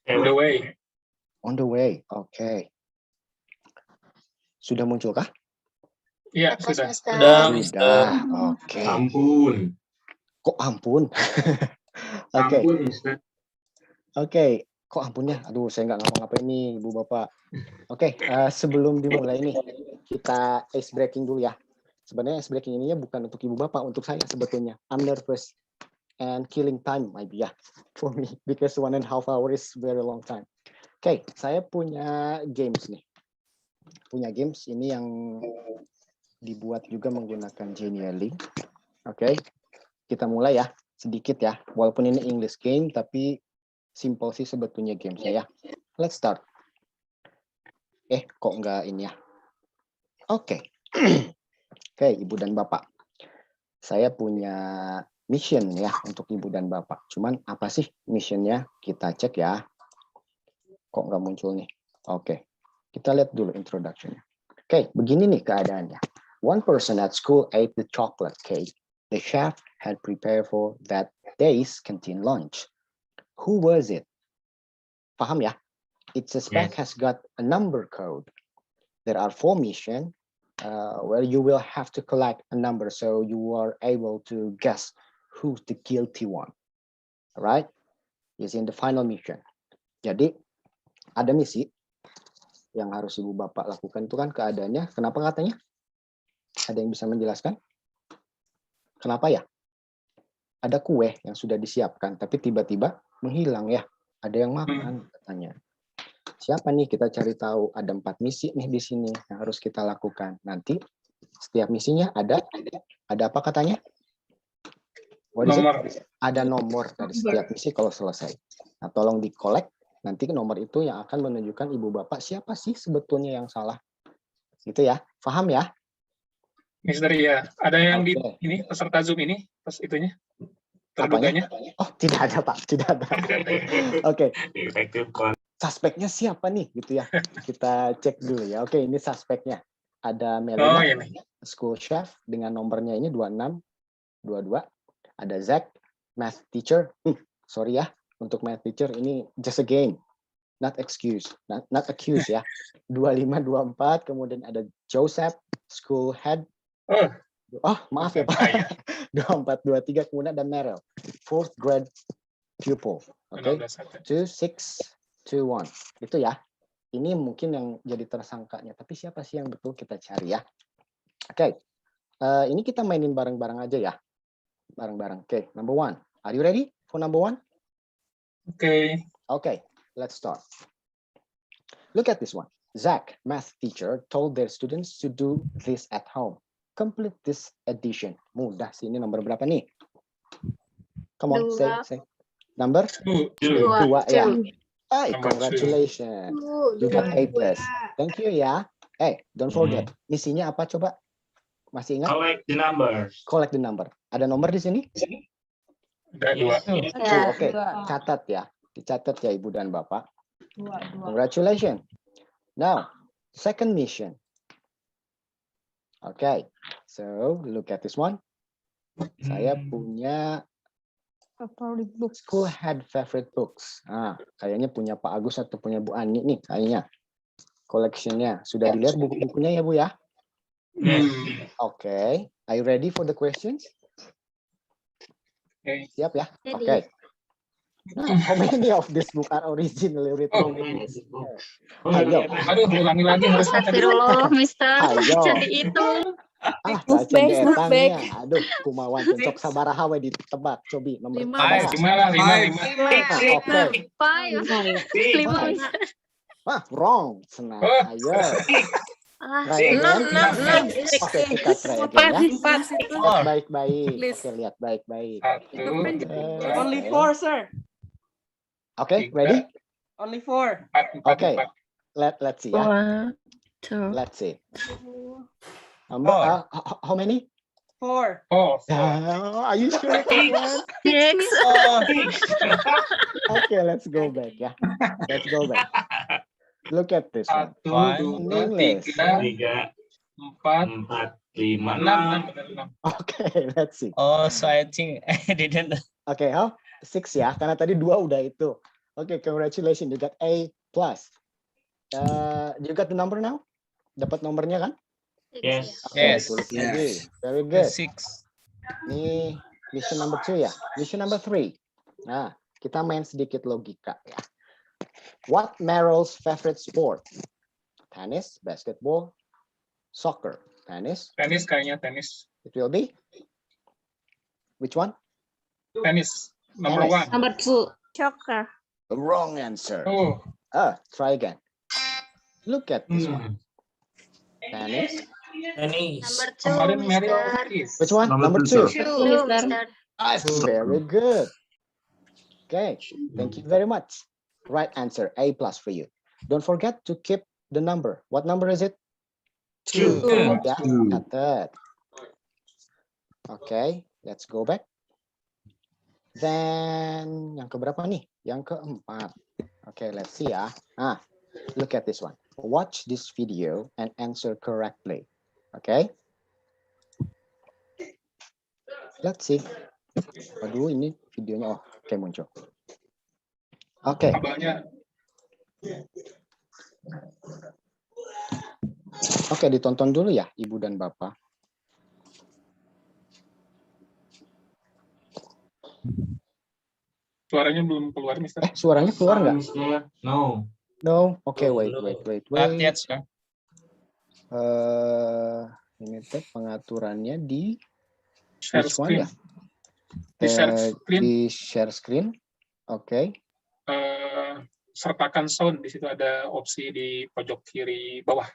On the way. On the way. Oke. Sudah munculkah? Iya, sudah. Sudah. Oke. Ampun. Kok ampun? Oke. Ampun, Mister. Oke. Kok ampunnya? Aduh, saya nggak ngapa-ngapain nih, Ibu Bapak. Oke, sebelum dimulai nih, kita ice breaking dulu ya. Sebenarnya ice breaking ininya bukan untuk Ibu Bapak, untuk saya sebetulnya. I'm nervous and killing time, maybe ya, for me, because 1.5 hours is very long time. Oke, saya punya games nih. Punya games ini yang dibuat juga menggunakan Genially. Oke, kita mulai ya, sedikit ya. Walaupun ini English game, tapi simple sih sebetulnya gamesnya ya. Let's start. Kok nggak ini ya? Oke. Oke, Ibu dan Bapak. Saya punya mission ya untuk Ibu dan Bapak. Cuman apa sih missionnya? Kita cek ya. Kok nggak muncul nih? Oke. Kita lihat dulu introduction-nya. Oke, begini nih keadaannya. One person at school ate the chocolate cake the chef had prepared for that day's canteen lunch. Who was it? Paham ya? Its spec has got a number code. There are 4 missions where you will have to collect a number so you are able to guess who's the guilty one. Alright? Is in the final mission. Jadi ada misi yang harus Ibu Bapak lakukan itu kan keadaannya. Kenapa katanya? Ada yang bisa menjelaskan? Kenapa ya? Ada kue yang sudah disiapkan tapi tiba-tiba menghilang ya. Ada yang makan katanya. Siapa nih, kita cari tahu. Ada 4 misi nih di sini yang harus kita lakukan. Nanti setiap misinya ada apa katanya? Nomor. Ada nomor dari setiap misi kalau selesai. Nah, tolong di-collect. Nanti nomor itu yang akan menunjukkan Ibu Bapak siapa sih sebetulnya yang salah. Gitu ya. Paham ya? Mister ya. Ada yang di ini peserta Zoom ini pas itunya. Terduganya. Oh, tidak ada Pak, tidak ada. Oke. Suspeknya siapa nih gitu ya? Kita cek dulu ya. Oke, ini suspeknya. Ada Melina, school chef dengan nomornya ini 2622. Ada Zack, math teacher. Sorry ya, untuk math teacher ini just a game. Not excuse, not accused ya. 2524, kemudian ada Joseph, school head. Oh, maaf ya Pak. 2423, kemudian ada Meryl, 4th grade pupil. Oke. 2621. Itu ya. Ini mungkin yang jadi tersangkanya, tapi siapa sih yang betul kita cari ya. Oke. Ini kita mainin bareng-bareng aja ya. Bareng-bareng. Oke, number 1. Are you ready for number 1? Okay, let's start. Look at this one. Zach, math teacher, told their students to do this at home. Complete this addition. Mudah sih, ini nomor berapa nih? Come on, say. Number 2 ya. Hey, congratulations. You got A+. Thank you ya. Hey, don't forget. Misinya apa coba? Masih ingat? Collect the number. Collect the number. Ada nomor di sini? Ada 2. Oke, catat ya. Dicatat ya Ibu dan Bapak. Congratulations. Now, second mission. Okay, so look at this one. Saya punya favorite books. School head favorite books. Kayaknya punya Pak Agus atau punya Bu Ani nih kayaknya. Collectionnya sudah dilihat buku-bukunya ya Bu ya? Okay, are you ready for the questions? Siap ya? Okay. How many of this book are originally written in English? Ayo. Aduh, ulangi lagi harus. Astagfirullah, Mister. Ayo. Jadi itu. Baca etangnya. Aduh, kumawan cocok sabaraha we ditebak. Cobi nomor 5. Oke. 5. Wrong. Senang. Ayo. 6. Oke, kita try again ya. Baik-baik. Oke, lihat baik-baik. Only 4, sir. Okay, ready? Only 4. Okay. Let's see ya. 1, 2. Let's see. How many? 4. Are you sure? 6. Okay, let's go back ya. Let's go back. Look at this one. 1, 2, 3, 4, 5, 6. Okay, let's see. Oh, so I think I didn't. Okay, 6 ya, karena tadi 2 udah itu. Okay, congratulations. You got A plus. You got the number now? Dapat nomornya kan? Yes. Oke, Yes. tulis Yes. lagi. Very good. 6. Ini mission number 2 ya. Mission number 3. Nah, kita main sedikit logika ya. What Meryl's favorite sport? Tennis, basketball, soccer. Tennis. Tenis kayaknya, tenis. It will be? Which one? Tenis. Number Tennis. 1. Number 2. Soccer. Wrong answer. Oh, Try again. Look at this one. Tennis. Tennis. Number 2, kemarin Meryl Mister. tenis. Which one? Number Number two, 2. sir. 2, Mister. Very good. Okay, thank you very much. Right answer, A plus for you. Don't forget to keep the number. What number is it? 2. Ya, catat. Okay, let's go back. Then, yang keberapa nih? Yang keempat. Okay, let's see ya. Look at this one. Watch this video and answer correctly. Okay? Let's see. Aduh, ini videonya. Oke, muncul. Oke. Kabelnya Oke, ditonton dulu ya, Ibu dan Bapak. suaranya belum keluar, Mister. Suaranya keluar nggak? No. No. Oke, wait. Not yet, sir. Ini teh pengaturannya di Share which one screen. ya? Di share screen. Di share screen. Oke. Sertakan sound. Di situ ada opsi di pojok kiri bawah.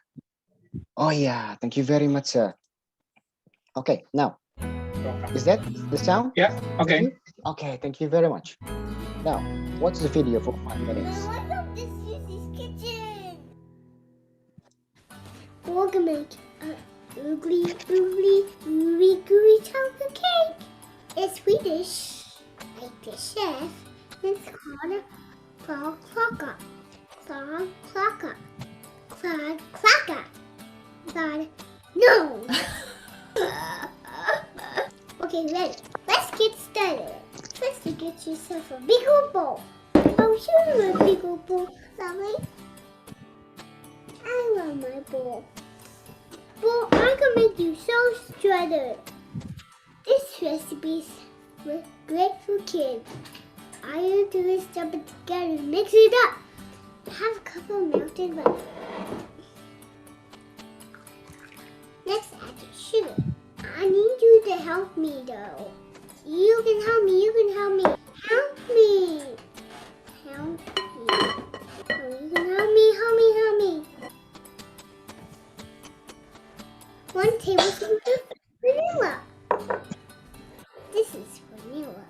Oh yeah, thank you very much, sir. Okay, now is that the sound? Ya, oke. Okay, thank you very much. Now, watch the video for 5 minutes. This is his kitchen. We're gonna make a oogly, oogly, ooey gooey chocolate cake. It's Swedish, like the chef. It's called a frog clocker. Frog clocker. Frog clocker. Frog. No. Okay, ready. Let's get started. First, you get yourself a big old bowl. Oh, sure, a big old bowl, lovely. I love my bowl. Bowl, I can make you so shredded. This recipe's great for kids. All you do is jump it together and mix it up. Have a cup of melted butter. Next, add your sugar. I need you to help me, though. You can help me. You can help me. Help me. Help me. Oh, you can help me. Help me. Help me. 1 tablespoon of vanilla. This is vanilla.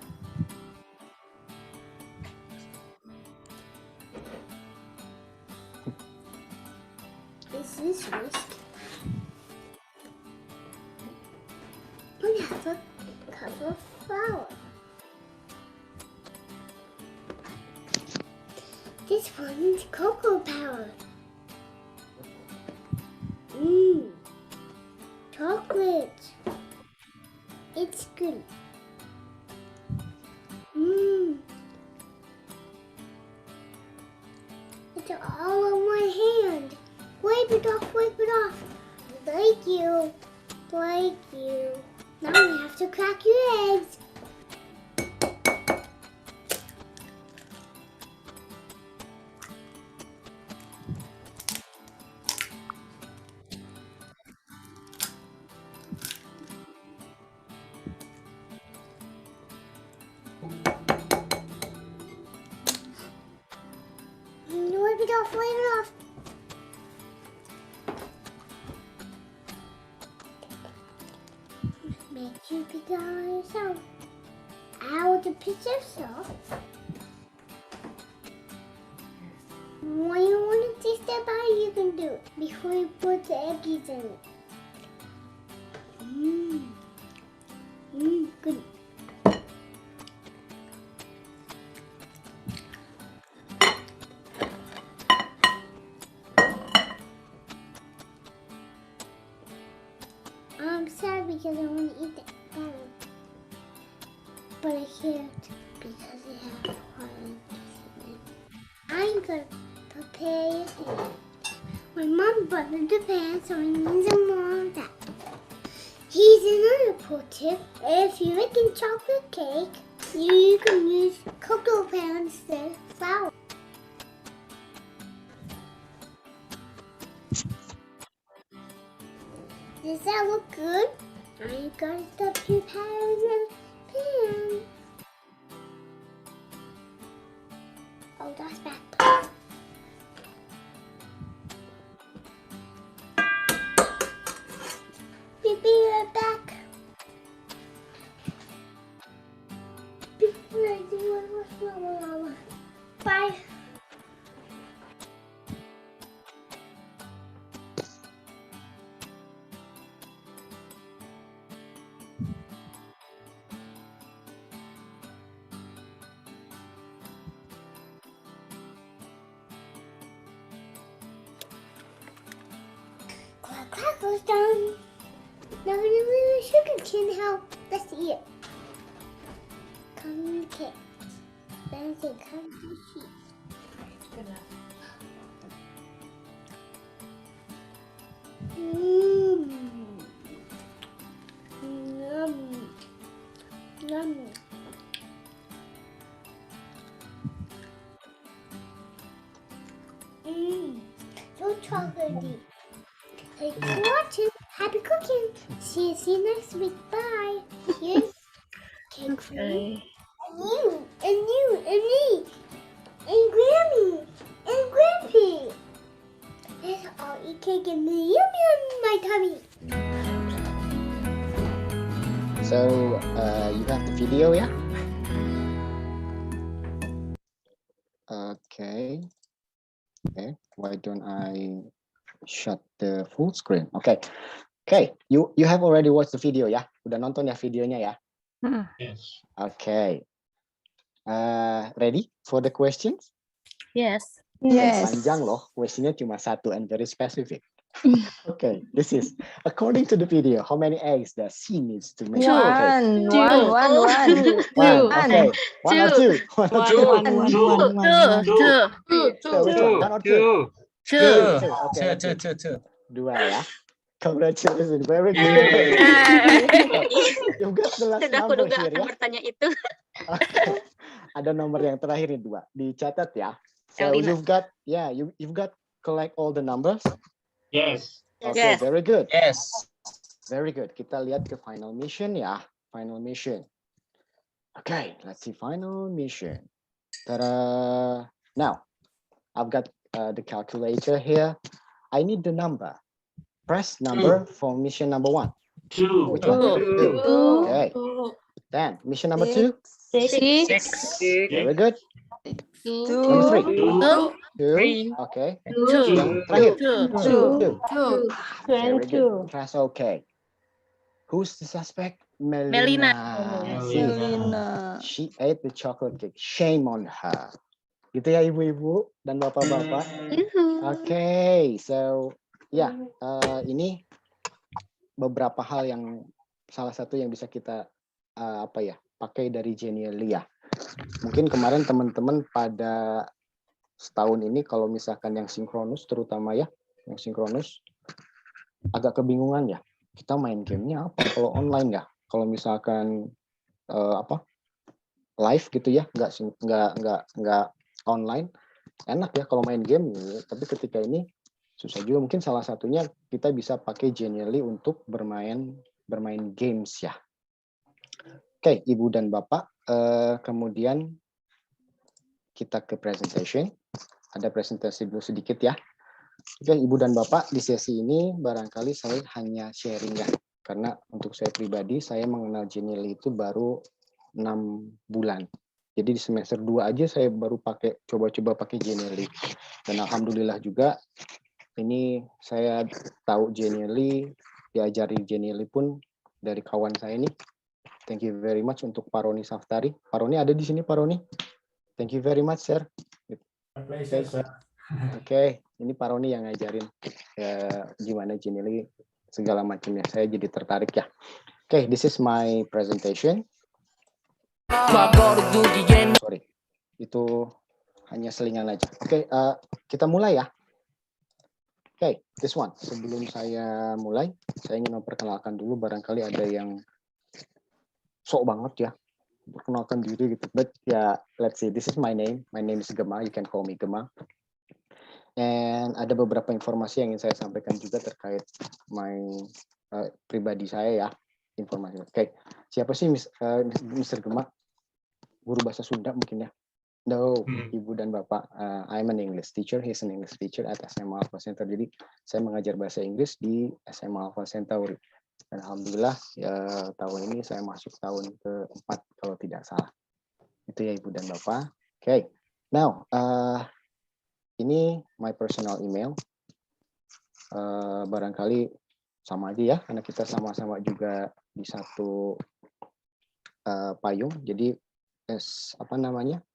This is whisk. 1/2 cup of flour. This one's cocoa powder. Chocolate. It's good. It's all on my hand. Wipe it off, wipe it off. Like you. Like you. Now you have to crack your eggs. Wipe it off, wipe it off. Make you pick it all yourself. Add a pinch of salt. When you want to taste that bad, you can do it before you put the eggies in it. Good. I'm sad because I want to eat that banana. But I can't because they have hard in it. gotta prepare your hand. My mom buttered the pan so it needs a more of that. Here's another pro tip. If you're making chocolate cake, you can use cocoa powder instead of flour. Does that look good? I gotta stuff your powders in the pan. Oh, that's back. We'll be right back. Before I do it, bye. Crackle's done. Now the sugar can help. Let's eat it. Come the cake. Then it comes the cheese. Mmm. Yum. Yum. Mmm. So chocolatey. Thanks for watching. Happy cooking. See you next week. Bye. Here's cake for you. And you, and me, and Grammy, and Grampy. Let's all eat cake and yum yum in my tummy. So you have the video, yeah? Okay. Okay. Why don't I shut the full screen? Okay. Okay. You have already watched the video, ya? Udah nonton ya videonya ya? Yes. Okay. Ready for the questions? Yes. Panjang loh, questionnya cuma satu and very specific. Okay, this is according to the video. How many eggs does he needs to make? One. One. Okay. One or two. One or two. So which one? One or two? Two. Okay. Dua ya. Congratulations, very good. You've got the last Sudah number kuduga here akan ya. bertanya itu. Okay. Ada nomor yang terakhir nih dua. Dicatat ya. So Elina. you've got collect all the numbers. Yes. Okay, Yes. very good. Yes. Very good. Kita lihat ke final mission ya. Final mission. Okay, let's see final mission. Ta-da. Now, I've got the calculator here. I need the number. Press number for mission number 1. Two. Which one? Two. Okay. Then mission number 2. Six. Very good. Two. Number 3. Two. 2. Okay. Two. Yang terakhir. Two. 2. Very good. Press OK. Who's the suspect? Melina. See, Melina. she ate the chocolate cake. Shame on her. Gitu ya ibu-ibu dan bapak-bapak. Okay, so ini beberapa hal yang salah satu yang bisa kita pakai dari Genially ya. Mungkin kemarin teman-teman pada setahun ini kalau misalkan yang sinkronus terutama ya, yang sinkronus agak kebingungan ya. Kita main gamenya apa kalau online ya? Kalau misalkan live gitu ya, nggak online, enak ya kalau main game. Tapi ketika ini susah juga. Mungkin salah satunya kita bisa pakai Genially untuk bermain games ya. Oke, Ibu dan Bapak, kemudian kita ke presentation. Ada presentasi dulu sedikit ya. Oke, Ibu dan Bapak, di sesi ini barangkali saya hanya sharing ya. Karena untuk saya pribadi, saya mengenal Genially itu baru 6 bulan. Jadi di semester 2 aja saya baru coba-coba pakai Genially. Dan alhamdulillah juga ini saya tahu Genially, diajari Genially pun dari kawan saya ini. Thank you very much untuk Pak Roni Saftari. Pak Roni ada di sini, Pak Roni. Thank you very much, sir. Oke, ini Pak Roni yang ngajarin gimana Genially segala macamnya. Saya jadi tertarik ya. Oke, this is my presentation. Sorry, itu hanya selingan aja. Oke, kita mulai ya. Oke, this one. Sebelum saya mulai, saya ingin memperkenalkan dulu, barangkali ada yang sok banget ya, perkenalkan diri gitu. But ya, let's see. This is my name. My name is Gema. You can call me Gema. And ada beberapa informasi yang ingin saya sampaikan juga terkait pribadi saya ya, informasi. Oke, siapa sih Mr. Gema? Guru bahasa Sunda mungkin ya? No, Ibu dan Bapak. I'm an English teacher. He's an English teacher at SMA Alpha Centauri. Jadi saya mengajar bahasa Inggris di SMA Alpha Centauri. Dan alhamdulillah ya, tahun ini saya masuk tahun ke-4 kalau tidak salah. Itu ya Ibu dan Bapak. Okay. Now, ini my personal email. Barangkali sama aja ya, karena kita sama-sama juga di satu payung. Jadi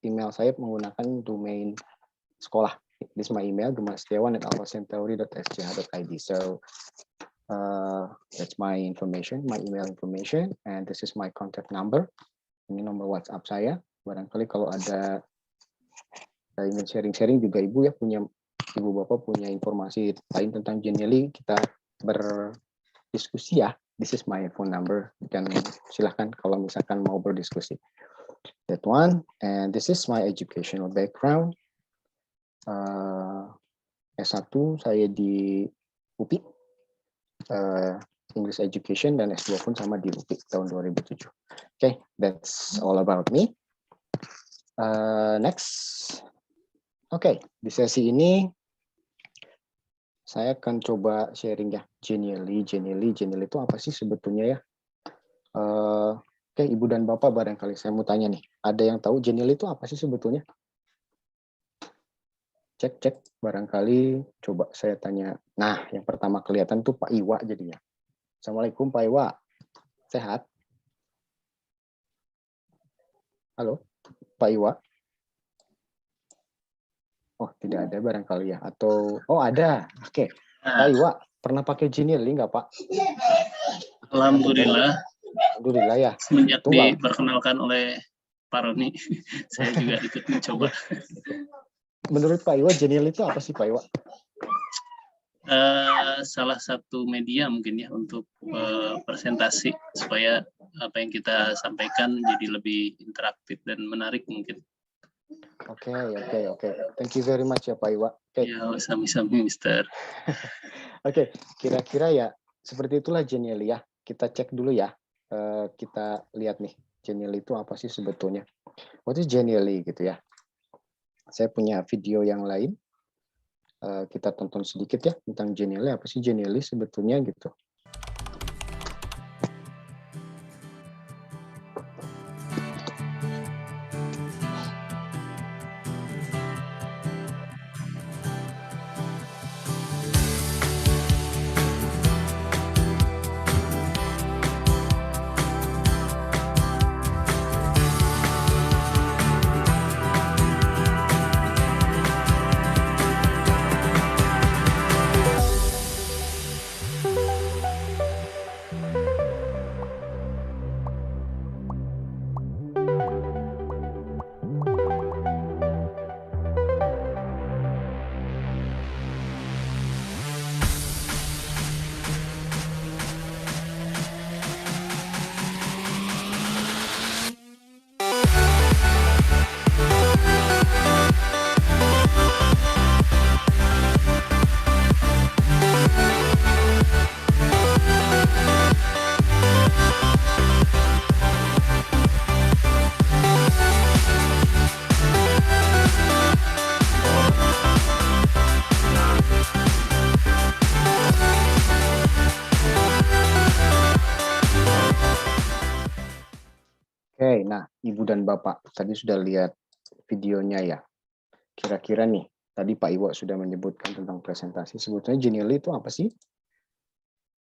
email saya menggunakan domain sekolah. This is my email, gemastiawan@alphacentauri.sch.id. So that's my information, my email information, and this is my contact number. Ini nomor WhatsApp saya. Barangkali kalau ada ingin sharing-sharing juga Ibu Bapak punya informasi lain tentang Genially, kita berdiskusi ya. This is my phone number. Dan silahkan kalau misalkan mau berdiskusi. That one, and this is my educational background. S1 saya di UPI, English Education, dan S2 pun sama di UPI tahun 2007. Okay, that's all about me. Next. Okay, di sesi ini saya akan coba sharing ya, Genially itu apa sih sebetulnya ya? Oke, Ibu dan Bapak, barangkali saya mau tanya nih, ada yang tahu Genially itu apa sih sebetulnya? Cek, barangkali coba saya tanya. Nah, yang pertama kelihatan tuh Pak Iwa jadinya. Assalamualaikum Pak Iwa, sehat? Halo, Pak Iwa? Oh, tidak ada barangkali ya, atau ada. Oke. Pak Iwa, pernah pakai Genially nggak Pak? Alhamdulillah. Alhamdulillah ya. Semenjak diperkenalkan oleh Pak Roni, saya juga ikut mencoba. Menurut Pak Iwa, Genially itu apa sih Pak Iwa? Salah satu media mungkin ya untuk presentasi supaya apa yang kita sampaikan jadi lebih interaktif dan menarik mungkin. Oke. Thank you very much ya Pak Iwa. Ya, sami-sami Mister. Oke, kira-kira ya seperti itulah Genially ya. Kita cek dulu ya. Kita lihat nih, Genially itu apa sih sebetulnya? What is Genially gitu ya? Saya punya video yang lain. Kita tonton sedikit ya tentang Genially. Apa sih Genially sebetulnya gitu? Oke, nah Ibu dan Bapak tadi sudah lihat videonya ya. Kira-kira nih, tadi Pak Iwo sudah menyebutkan tentang presentasi. Sebetulnya Genially itu apa sih?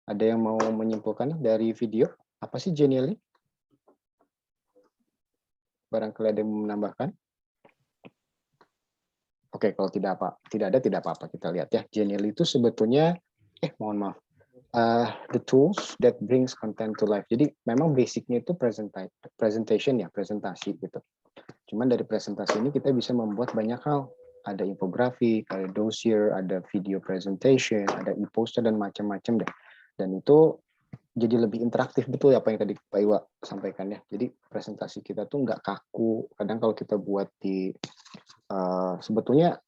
Ada yang mau menyimpulkan dari video? Apa sih Genially? Barangkali ada yang menambahkan? Oke, kalau tidak ada tidak apa-apa, kita lihat ya. Genially itu sebetulnya, mohon maaf. The tools that brings content to life. Jadi memang basicnya itu presentation ya, presentasi gitu. Cuman dari presentasi ini kita bisa membuat banyak hal. Ada infografik, ada dossier, ada video presentation, ada e-poster dan macam-macam deh. Dan itu jadi lebih interaktif, betul apa yang tadi Pak Iwa sampaikan ya. Jadi presentasi kita tuh nggak kaku. Kadang kalau kita buat di sebetulnya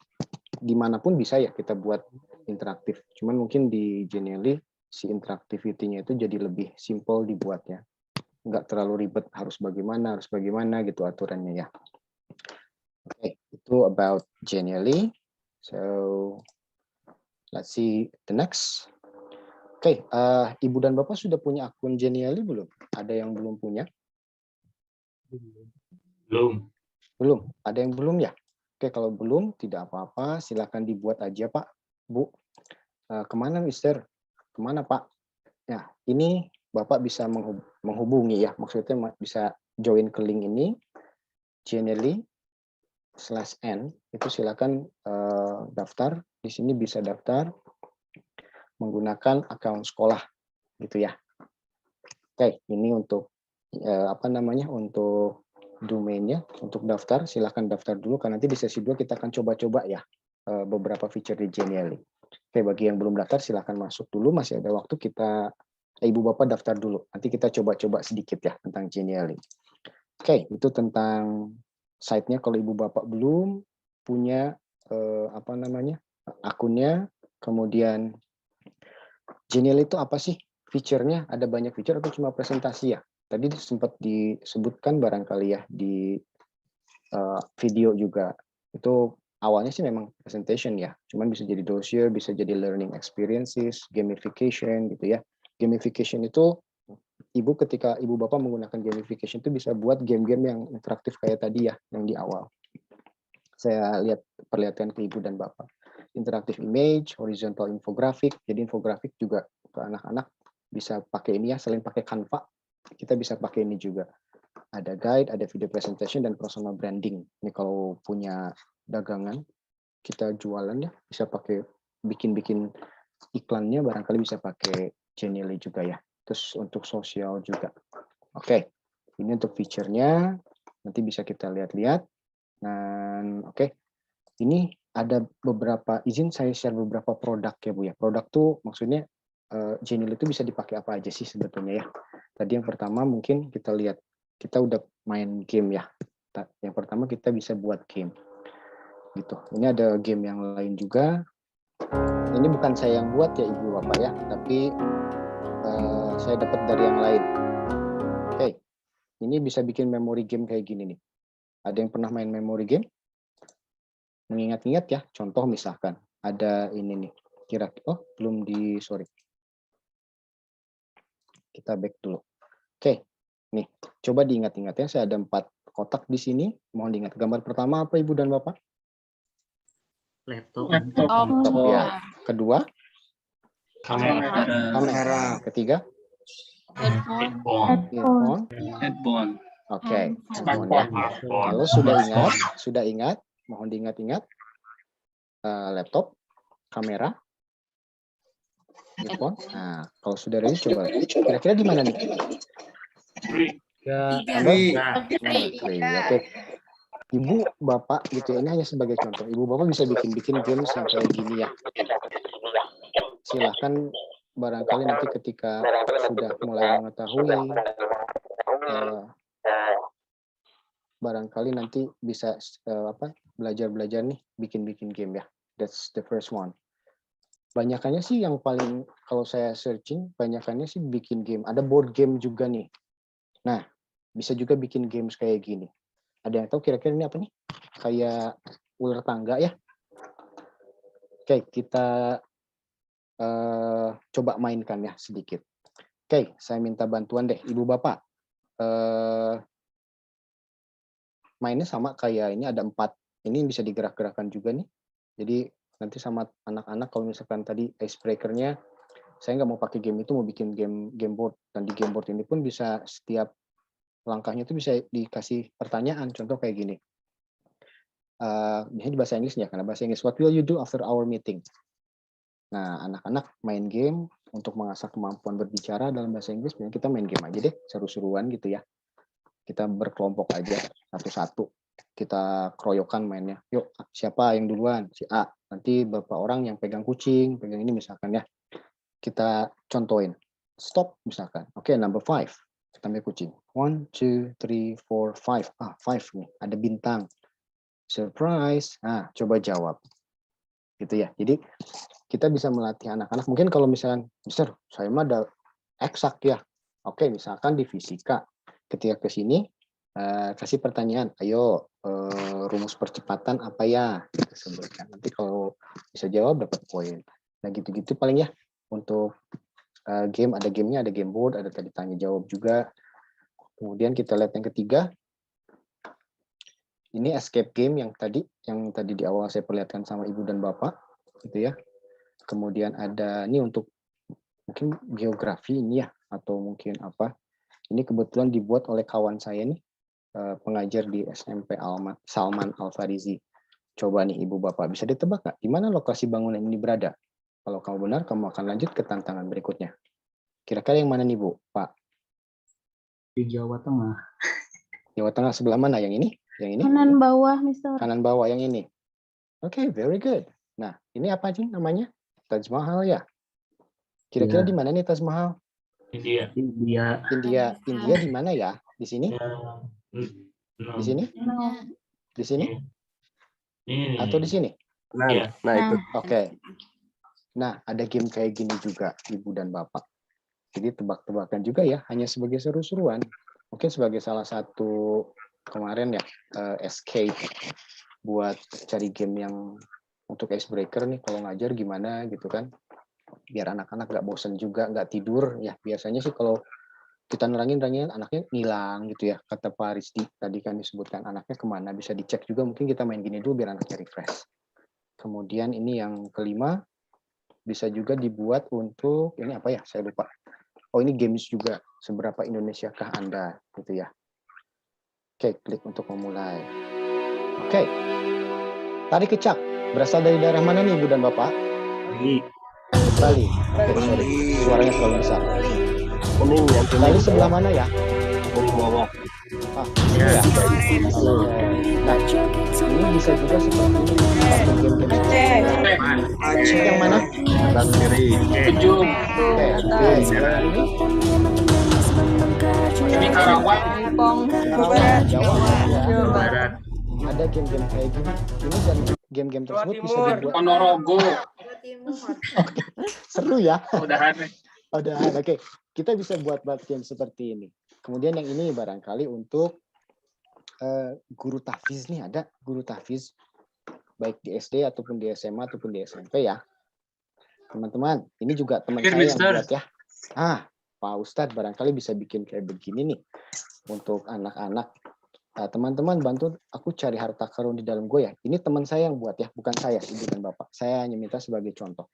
dimanapun bisa ya kita buat interaktif. Cuman mungkin di Genially si interaktivitinya itu jadi lebih simple dibuatnya. Nggak terlalu ribet harus bagaimana gitu aturannya ya. Oke, itu about Genially. So let's see the next. Oke, Ibu dan Bapak sudah punya akun Genially belum? Ada yang belum punya? Belum. Belum. Ada yang belum ya? Oke, kalau belum tidak apa-apa, silakan dibuat aja Pak, Bu. Kemana Mister? Kemana Pak? Ya, ini Bapak bisa menghubungi ya, maksudnya bisa join ke link ini, Genially/N, itu silakan daftar. Di sini bisa daftar menggunakan akun sekolah, gitu ya. Oke, ini untuk untuk domainnya, untuk daftar, silakan daftar dulu, karena nanti di sesi 2 kita akan coba-coba ya beberapa feature di Genially. Oke, bagi yang belum daftar silakan masuk dulu, masih ada waktu kita, Ibu Bapak daftar dulu, nanti kita coba-coba sedikit ya tentang Genially. Oke, itu tentang site-nya. Kalau Ibu Bapak belum punya akunnya, kemudian Genially itu apa sih fiturnya? Ada banyak fitur atau cuma presentasi ya? Tadi sempat disebutkan barangkali ya di video juga. Itu awalnya sih memang presentation ya. Cuman bisa jadi dossier, bisa jadi learning experiences, gamification gitu ya. Gamification itu ketika Ibu Bapak menggunakan gamification itu bisa buat game-game yang interaktif kayak tadi ya, yang di awal. Saya perlihatkan ke Ibu dan Bapak. Interactive image, horizontal infographic. Jadi infografik juga ke anak-anak bisa pakai ini ya, selain pakai Canva, kita bisa pakai ini juga. Ada guide, ada video presentation, dan personal branding. Ini kalau punya dagangan, kita jualan ya, bisa pakai bikin iklannya, barangkali bisa pakai Genially juga ya. Terus untuk sosial juga. Oke, ini untuk fiturnya, nanti bisa kita lihat-lihat. Dan oke, ini ada beberapa, izin saya share beberapa produk ya Bu ya. Produk tuh maksudnya Genially itu bisa dipakai apa aja sih sebetulnya ya. Tadi yang pertama mungkin kita lihat, kita udah main game ya. Yang pertama kita bisa buat game. Gitu. Ini ada game yang lain juga. Ini bukan saya yang buat ya Ibu Bapak ya, tapi saya dapat dari yang lain. Oke, ini bisa bikin memory game kayak gini nih. Ada yang pernah main memory game? Mengingat-ingat ya, contoh misalkan ada ini nih. Belum sorry. Kita back dulu. Oke, nih coba diingat-ingat ya. Saya ada 4 kotak di sini. Mohon diingat. Gambar pertama apa Ibu dan Bapak? Laptop. Laptop ya. Kedua? Kamera. Ketiga? Headphone. Headphone. Oke, headphone ya. Kalau sudah ingat, mohon diingat-ingat. Laptop, kamera, headphone. Nah, kalau sudah ready coba. Kira-kira di mana nih? Oke. Ibu, Bapak gitu ya. Ini hanya sebagai contoh. Ibu, Bapak bisa bikin games yang kayak gini ya. Silahkan barangkali nanti ketika sudah mulai mengetahui, barangkali nanti bisa belajar nih bikin game ya. That's the first one. Banyakannya sih yang paling, kalau saya searching, banyakannya sih bikin game. Ada board game juga nih. Nah, bisa juga bikin games kayak gini. Ada yang tahu kira-kira ini apa nih? Kayak ular tangga ya. Oke, kita coba mainkan ya sedikit. Oke, saya minta bantuan deh, Ibu Bapak. Mainnya sama kayak ini, ada 4. Ini bisa digerak-gerakan juga nih. Jadi nanti sama anak-anak, kalau misalkan tadi icebreaker-nya, saya nggak mau pakai game itu, mau bikin game board. Dan di game board ini pun bisa setiap langkahnya itu bisa dikasih pertanyaan. Contoh kayak gini. Ini bahasa Inggrisnya, karena bahasa Inggris. What will you do after our meeting? Nah, anak-anak main game untuk mengasah kemampuan berbicara dalam bahasa Inggris. Kita main game aja deh, seru-seruan gitu ya. Kita berkelompok aja satu-satu. kita keroyokan mainnya. Yuk, siapa yang duluan? Si A. Nanti beberapa orang yang pegang kucing, pegang ini misalkan ya. Kita contohin. Stop misalkan. Oke, number 5. Kita ambil kucing. 1, 2, 3, 4, 5. 5 nih. Ada bintang. Surprise. Coba jawab. Gitu ya. Jadi kita bisa melatih anak-anak. Mungkin kalau misalkan, Mister, saya mah ada eksak ya. Oke, misalkan di fisika. Ketika ke sini, kasih pertanyaan. Ayo, rumus percepatan apa ya? Kita sebutkan. Nanti kalau bisa jawab, dapat poin. Nah, gitu-gitu paling ya. Untuk game, ada gamenya, ada game board, ada tadi tanya jawab juga. Kemudian kita lihat yang ketiga. Ini escape game yang tadi di awal saya perlihatkan sama Ibu dan Bapak, gitu ya. Kemudian ada ini untuk mungkin geografi ini ya, atau mungkin apa. Ini kebetulan dibuat oleh kawan saya nih, pengajar di SMP Salman Al-Farizi. Coba nih Ibu Bapak, bisa ditebak nggak di mana lokasi bangunan ini berada? Kalau kamu benar, kamu akan lanjut ke tantangan berikutnya. Kira-kira yang mana nih Bu, Pak? Di Jawa Tengah. Jawa Tengah sebelah mana? Yang ini? Yang ini? Kanan bawah, Mister. Kanan bawah yang ini. Oke, very good. Nah, ini apa sih namanya? Taj Mahal ya? Kira-kira Ya. di mana nih Taj Mahal? India. India di mana ya? Di sini? Di sini? Di sini? Atau di sini? Iya. Nah, itu. Oke. Nah, ada game kayak gini juga, Ibu dan Bapak. Jadi tebak-tebakan juga ya, hanya sebagai seru-seruan. Mungkin sebagai salah satu kemarin ya, escape buat cari game yang untuk icebreaker nih, kalau ngajar gimana gitu kan. Biar anak-anak nggak bosen juga, nggak tidur. Ya, biasanya sih kalau kita nerangin anaknya ngilang gitu ya. Kata Pak Rizdi, tadi kan disebutkan anaknya kemana, bisa dicek juga. Mungkin kita main gini dulu biar anaknya refresh. Kemudian ini yang kelima, bisa juga dibuat untuk ini apa ya, saya lupa. Oh, ini games juga, seberapa Indonesiakah Anda gitu ya. Oke, klik untuk memulai. Oke, tari kecak berasal dari daerah mana nih Ibu dan Bapak? Bali. Oke, sorry, suaranya terlalu besar. Bali sebelah mana ya? Ya. Nah, ini bisa juga seperti ini. Pakai game-game. Aceh. Yang mana? Ujung. Oke, ini Ini Karawang. Lampung. Jawa ya. Jawa Barat. Ada game-game kayak gini. Ini dan game-game Jawa tersebut bisa Timur. dibuat Ponorogo. seru ya. Udahan. Oke. Kita bisa buat game seperti ini. Kemudian yang ini barangkali untuk guru tahfiz nih, ada guru tahfiz baik di SD ataupun di SMA ataupun di SMP ya. Teman-teman, ini juga teman saya yang buat ya. Pak Ustadz barangkali bisa bikin kayak begini nih untuk anak-anak. Teman-teman bantu aku cari harta karun di dalam goyang. Ini teman saya yang buat ya, bukan saya, Ibu dan Bapak. Saya hanya minta sebagai contoh.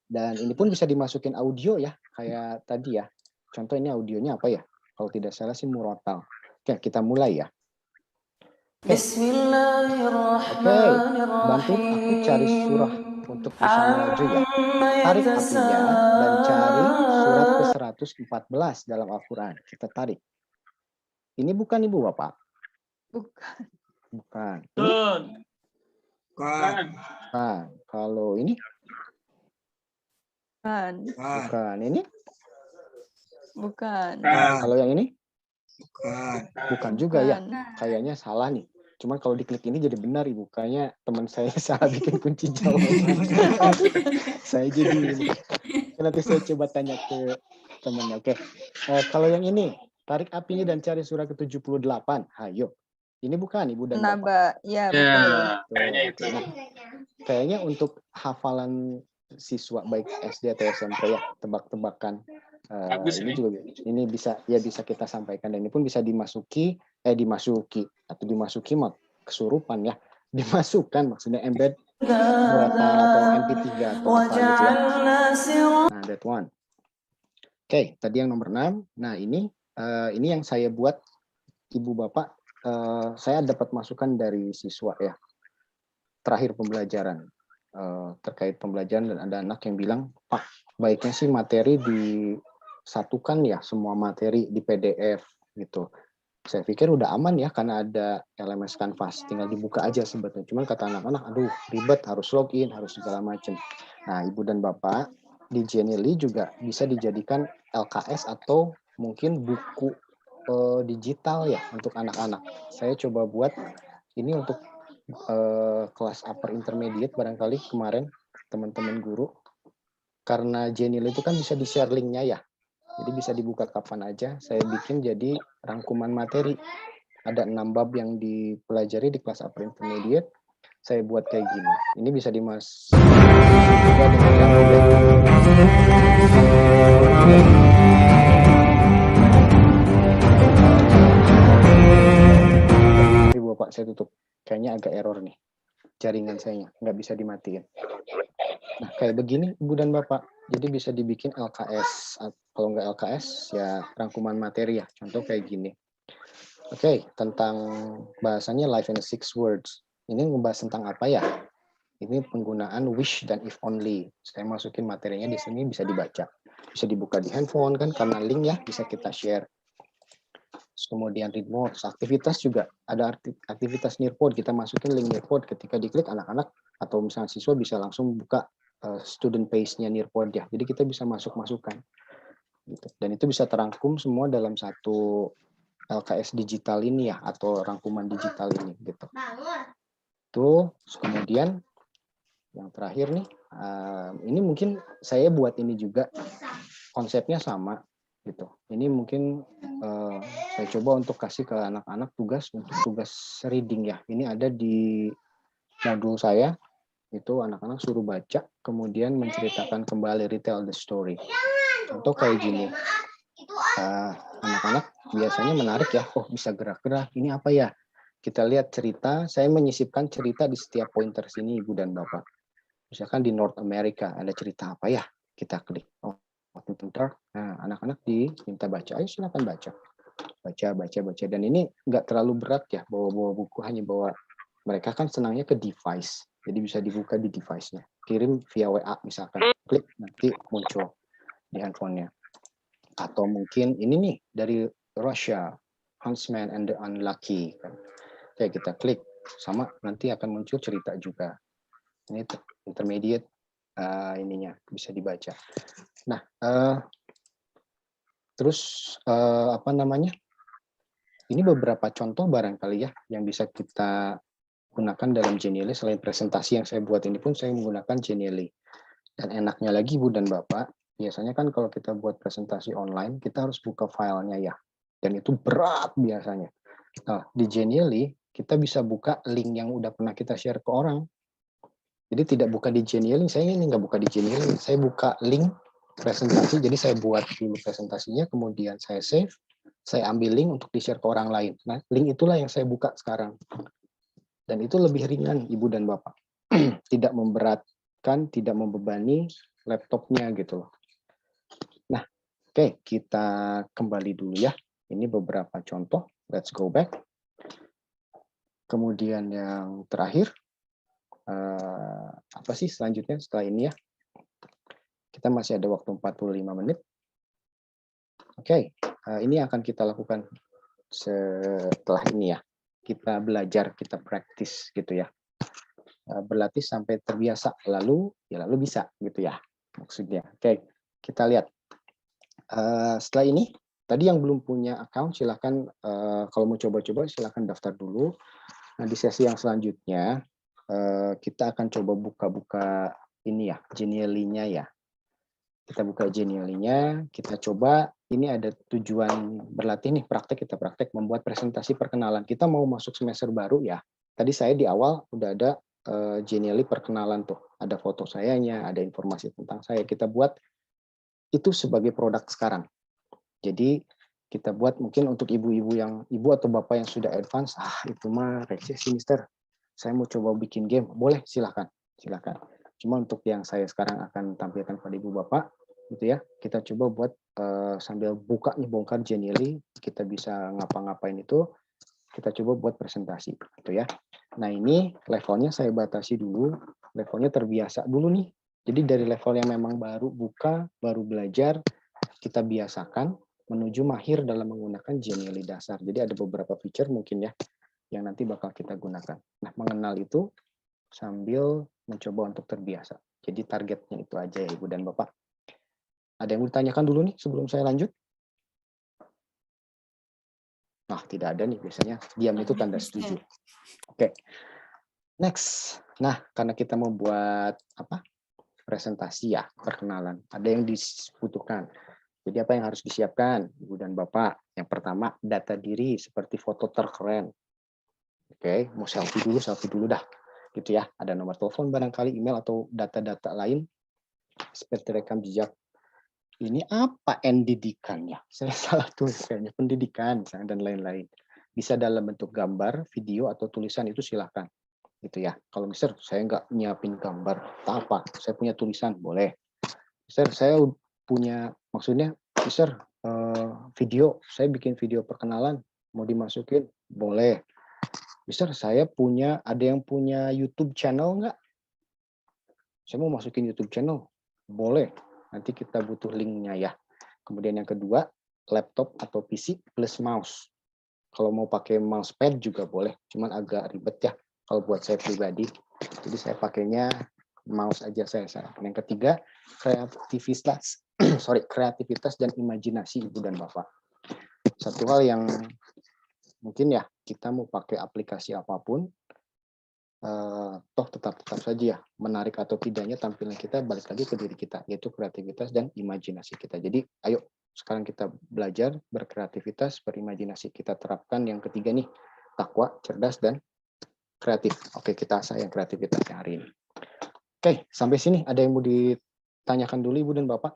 Dan ini pun bisa dimasukin audio ya, kayak tadi ya. Contoh ini audionya apa ya? Kalau tidak salah sih murotal. Oke, kita mulai ya. Oke, bantu aku cari surah untuk bisa maju ya. Tarik apinya dan cari surat ke-114 dalam Al-Quran. Kita tarik. Ini bukan Ibu Bapak? Bukan. Bukan. Ini? Bukan. Bukan. Kalau ini? Bukan. Bukan. Ini? Bukan. Kalau yang ini? Bukan. Bukan juga ya. Bukan. Kayaknya salah nih. Cuman kalau diklik ini jadi benar Ibu. Kayaknya teman saya salah bikin kunci jawaban. Saya jadi ini. Nanti saya coba tanya ke temannya. Oke. Kalau yang ini, tarik apinya dan cari surah ke-78. Ayo. Ini bukan Ibu dan Bapak. Naba. Ya, Ya, betul. kayaknya itu. Nah, kayaknya untuk hafalan siswa baik SD atau SMP ya, tebak-tebakan. Bagus Ini ini. juga ini bisa kita sampaikan, dan ini pun bisa dimasuki mah kesurupan ya, dimasukkan maksudnya embed muatan atau MP3 atau apa gitu ya. Nah, that one. Oke, tadi yang nomor 6. Nah, ini yang saya buat Ibu Bapak, saya dapat masukan dari siswa ya. Terakhir pembelajaran terkait pembelajaran, dan ada anak yang bilang, Pak, baiknya sih materi disatukan ya, semua materi di PDF gitu. Saya pikir udah aman ya karena ada LMS Canvas, tinggal dibuka aja sebetulnya. Cuman kata anak-anak, aduh ribet, harus login, harus segala macam. Nah, Ibu dan Bapak, di Genially juga bisa dijadikan LKS atau mungkin buku digital ya untuk anak-anak. Saya coba buat ini untuk kelas upper intermediate barangkali kemarin teman-teman guru. Karena Genially itu kan bisa di-share linknya ya. Jadi bisa dibuka kapan aja. Saya bikin jadi rangkuman materi. Ada 6 bab yang dipelajari di kelas upper intermediate. Saya buat kayak gini. Ini bisa juga dengan yang Bapak, saya tutup. Kayaknya agak error nih. Jaringan saya nggak bisa dimatiin. Nah, kayak begini Ibu dan Bapak. Jadi bisa dibikin LKS. Kalau nggak LKS, ya rangkuman materi ya. Contoh kayak gini. Oke, tentang bahasanya Life in 6 Words. Ini ngebahas tentang apa ya? Ini penggunaan wish dan if only. Saya masukin materinya di sini, bisa dibaca. Bisa dibuka di handphone kan, karena link ya, bisa kita share. Kemudian read notes, aktivitas juga. Ada aktivitas Nearpod, kita masukin link Nearpod. Ketika diklik, anak-anak atau misalnya siswa bisa langsung buka student page-nya Nearpod ya. Jadi kita bisa masuk-masukkan. Gitu. Dan itu bisa terangkum semua dalam satu LKS digital ini ya, atau rangkuman digital ini gitu. Tuh, kemudian yang terakhir nih, ini mungkin saya buat ini juga konsepnya sama gitu. Ini mungkin saya coba untuk kasih ke anak-anak tugas reading ya. Ini ada di modul saya, itu anak-anak suruh baca, kemudian menceritakan kembali, retell the story. Contoh kayak gini. Anak-anak biasanya menarik ya, oh bisa gerak-gerak, ini apa ya? Kita lihat cerita, saya menyisipkan cerita di setiap pointer sini Ibu dan Bapak. Misalkan di North America ada cerita apa ya? Kita klik. Oh, pintar. Nah, anak-anak diminta baca. Ayo silakan baca. Baca. Dan ini nggak terlalu berat ya, bawa buku, hanya bawa. Mereka kan senangnya ke device. Jadi bisa dibuka di device-nya. Kirim via WA misalkan. Klik, nanti muncul di handphonenya. Atau mungkin ini nih dari Russia, Huntsman and the Unlucky. Oke, kita klik. Sama, nanti akan muncul cerita juga. Ini intermediate ininya bisa dibaca. Nah, terus apa namanya? Ini beberapa contoh barangkali ya yang bisa kita gunakan dalam Genially. Selain presentasi yang saya buat ini pun saya menggunakan Genially. Dan enaknya lagi Ibu dan Bapak, biasanya kan kalau kita buat presentasi online, kita harus buka filenya ya. Dan itu berat biasanya. Nah, di Genially kita bisa buka link yang udah pernah kita share ke orang. Jadi tidak buka di Genially, saya ini nggak buka di Genially, saya buka link presentasi, jadi saya buat dulu presentasinya, kemudian saya save, saya ambil link untuk di-share ke orang lain. Nah, link itulah yang saya buka sekarang. Dan itu lebih ringan, Ibu dan Bapak. Tidak memberatkan, tidak membebani laptopnya gitu loh. Nah, oke, kita kembali dulu ya. Ini beberapa contoh, let's go back. Kemudian yang terakhir, apa sih selanjutnya setelah ini ya? Kita masih ada waktu 45 menit. Oke, ini akan kita lakukan setelah ini ya. Kita belajar, kita praktis gitu ya. Berlatih sampai terbiasa, lalu bisa gitu ya maksudnya. Oke, kita lihat. Setelah ini, tadi yang belum punya account silahkan kalau mau coba-coba silahkan daftar dulu. Nah, di sesi yang selanjutnya kita akan coba buka-buka ini ya, Genially-nya ya. Kita buka Genially-nya, kita coba, ini ada tujuan berlatih nih, kita praktek membuat presentasi perkenalan. Kita mau masuk semester baru ya. Tadi saya di awal udah ada Genially perkenalan tuh. Ada foto sayanya, ada informasi tentang saya. Kita buat itu sebagai produk sekarang. Jadi kita buat mungkin untuk ibu atau bapak yang sudah advance, itu mah receh sih mister. Saya mau coba bikin game, boleh silakan. Cuma untuk yang saya sekarang akan tampilkan pada ibu bapak, gitu ya. Kita coba buat sambil buka nih bongkar Genially, kita bisa ngapa-ngapain itu, kita coba buat presentasi, gitu ya. Nah ini levelnya saya batasi dulu, levelnya terbiasa dulu nih. Jadi dari level yang memang baru buka, baru belajar, kita biasakan menuju mahir dalam menggunakan Genially dasar. Jadi ada beberapa feature mungkin ya yang nanti bakal kita gunakan. Nah, mengenal itu sambil mencoba untuk terbiasa. Jadi targetnya itu aja ya Ibu dan Bapak. Ada yang mau ditanyakan dulu nih sebelum saya lanjut? Nah, tidak ada nih, biasanya diam itu tanda setuju. Oke. Next. Nah, karena kita mau buat apa? Presentasi ya, perkenalan. Ada yang dibutuhkan. Jadi apa yang harus disiapkan, Ibu dan Bapak? Yang pertama, data diri seperti foto terkeren. Oke, mau selfie dulu dah. Gitu ya. Ada nomor telepon barangkali, email atau data-data lain seperti rekam jejak. Ini apa pendidikannya? Saya salah tulis kayaknya, pendidikan misalnya dan lain-lain. Bisa dalam bentuk gambar, video atau tulisan itu silakan. Gitu ya. Kalau Mister saya nggak nyiapin gambar, tak apa. Saya punya tulisan, boleh. Mister saya punya, maksudnya Mister video, saya bikin video perkenalan, mau dimasukin, boleh. Mister saya punya, ada yang punya YouTube channel nggak? Saya mau masukin YouTube channel, boleh. Nanti kita butuh linknya ya. Kemudian yang kedua, laptop atau PC plus mouse. Kalau mau pakai mousepad juga boleh, cuman agak ribet ya kalau buat saya pribadi. Jadi saya pakainya mouse aja saya sarankan. Yang ketiga, kreativitas dan imajinasi Ibu dan Bapak. Satu hal yang mungkin ya, kita mau pakai aplikasi apapun, toh tetap saja ya menarik atau tidaknya tampilan kita balik lagi ke diri kita, yaitu kreativitas dan imajinasi kita. Jadi ayo sekarang kita belajar berkreativitas, berimajinasi. Kita terapkan yang ketiga nih, takwa, cerdas dan kreatif. Oke, kita sayang kreativitasnya hari ini. Oke, sampai sini ada yang mau ditanyakan dulu Ibu dan Bapak?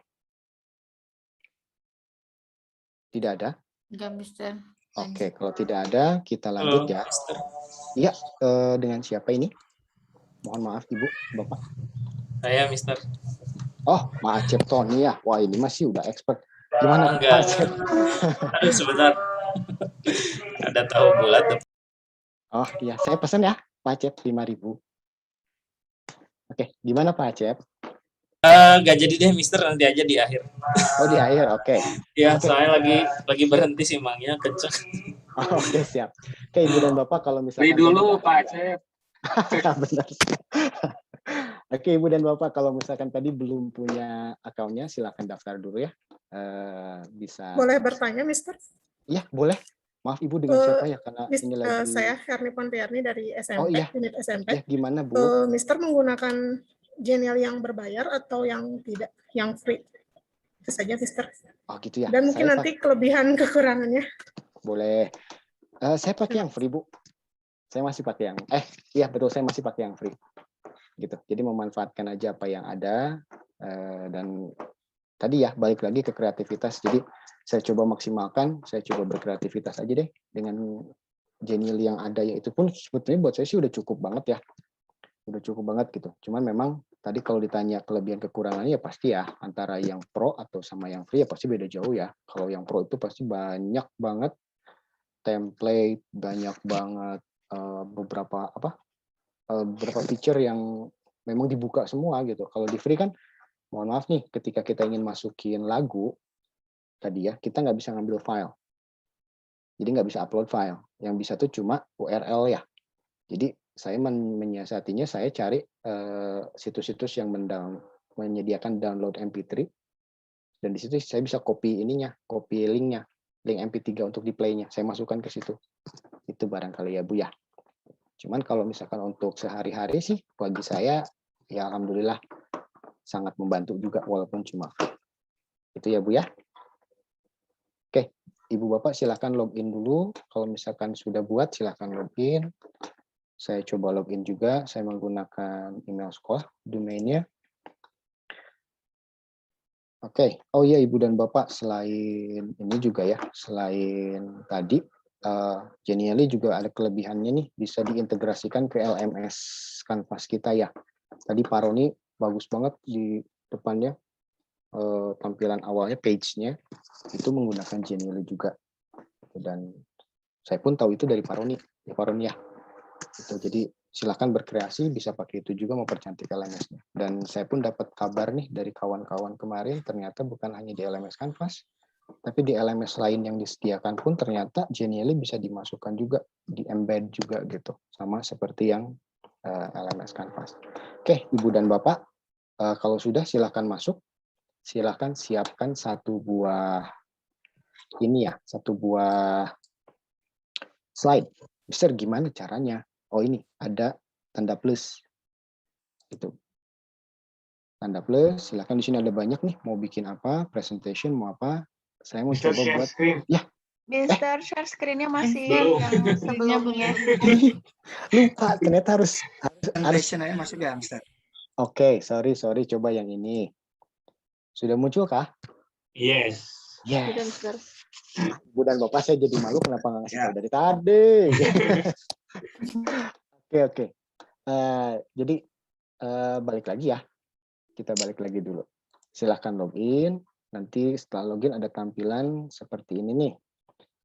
Tidak ada? Enggak, Mister. Oke, kalau tidak ada kita lanjut ya. Iya, dengan siapa ini? Mohon maaf Ibu, Bapak. Saya, Mister. Oh, Pak Acep Tony ya. Wah, ini masih udah expert. Gimana Pak Enggak. Acep? Aduh, sebentar. Ada tahu bulat. Oh iya, saya pesan ya, Pak Acep 5.000. Oke, gimana Pak Acep? Enggak jadi deh, Mister. Nanti aja di akhir. Oh di akhir, oke. Ya, Oke. soalnya lagi berhenti sih mangnya kenceng. Oh, oke, siap. Oke, Ibu dan Bapak kalau misalkan Beli dulu Pak Acep. benar. Oke, Ibu dan Bapak kalau misalkan tadi belum punya akunnya, silakan daftar dulu ya. Bisa. Boleh bertanya, Mister? Iya, boleh. Maaf Ibu dengan siapa ya, karena ini lagi. Saya Herni Pontiarni dari SMP, Oh, iya. unit SMP. Ya, gimana Bu? Mister menggunakan Genial yang berbayar atau yang tidak, yang free? Itu saja, Mister. Oh gitu ya. Dan mungkin Saya nanti kelebihan kekurangannya. boleh. Saya pakai yang free Bu. Saya masih pakai yang, iya betul, saya masih pakai yang free. Gitu. Jadi memanfaatkan aja apa yang ada, dan tadi ya balik lagi ke kreativitas. Jadi saya coba maksimalkan, saya coba berkreativitas aja deh dengan Genial yang ada, yaitu pun sebetulnya buat saya sih udah cukup banget ya. Udah cukup banget gitu. Cuman memang tadi kalau ditanya kelebihan kekurangannya ya pasti ya antara yang pro atau sama yang free ya pasti beda jauh ya. Kalau yang pro itu pasti banyak banget template, banyak banget beberapa feature yang memang dibuka semua gitu. Kalau di free kan, mohon maaf nih, ketika kita ingin masukin lagu tadi ya, kita nggak bisa ngambil file. Jadi nggak bisa upload file. Yang bisa tuh cuma URL ya. Jadi saya menyiasatinya, saya cari situs-situs yang menyediakan download MP3, dan di situ saya bisa copy linknya, link MP3 untuk di play-nya, saya masukkan ke situ. Itu barangkali ya Bu ya. Cuman kalau misalkan untuk sehari-hari sih, bagi saya ya alhamdulillah sangat membantu juga walaupun cuma free. Itu ya Bu ya. Oke, Ibu Bapak silakan login dulu. Kalau misalkan sudah buat silakan login. Saya coba login juga, saya menggunakan email sekolah, domainnya. Oke, oh iya Ibu dan Bapak, selain ini juga ya, selain tadi, Genially juga ada kelebihannya nih, bisa diintegrasikan ke LMS Canvas kita ya. Tadi Paroni bagus banget di depannya, tampilan awalnya, page-nya, itu menggunakan Genially juga. Dan saya pun tahu itu dari Paroni ya. Gitu. Jadi silakan berkreasi, bisa pakai itu juga mempercantik LMS-nya. Dan saya pun dapat kabar nih dari kawan-kawan kemarin, ternyata bukan hanya di LMS Canvas, Tapi di LMS lain yang disediakan pun ternyata Genially bisa dimasukkan juga, di embed juga gitu, sama seperti yang LMS Canvas. Oke, Ibu dan Bapak, kalau sudah silahkan masuk, silahkan siapkan satu buah slide. Mister, gimana caranya? Oh ini ada tanda plus, itu. Tanda plus, silahkan di sini ada banyak nih, mau bikin apa, presentation mau apa. Saya mau coba buat, ya. Mister, share screen-nya masih Belum. yang sebelumnya. Lupa, ternyata harus. Presentation aja masih gak, Mister? Oke, sorry, coba yang ini. Sudah muncul kah? Yes. Sudah, Yes. Mister. Ibu dan Bapak saya jadi malu kenapa nggak ngasih tahu dari tadi. Oke. Jadi balik lagi ya. Kita balik lagi dulu. Silahkan login. Nanti setelah login ada tampilan seperti ini nih.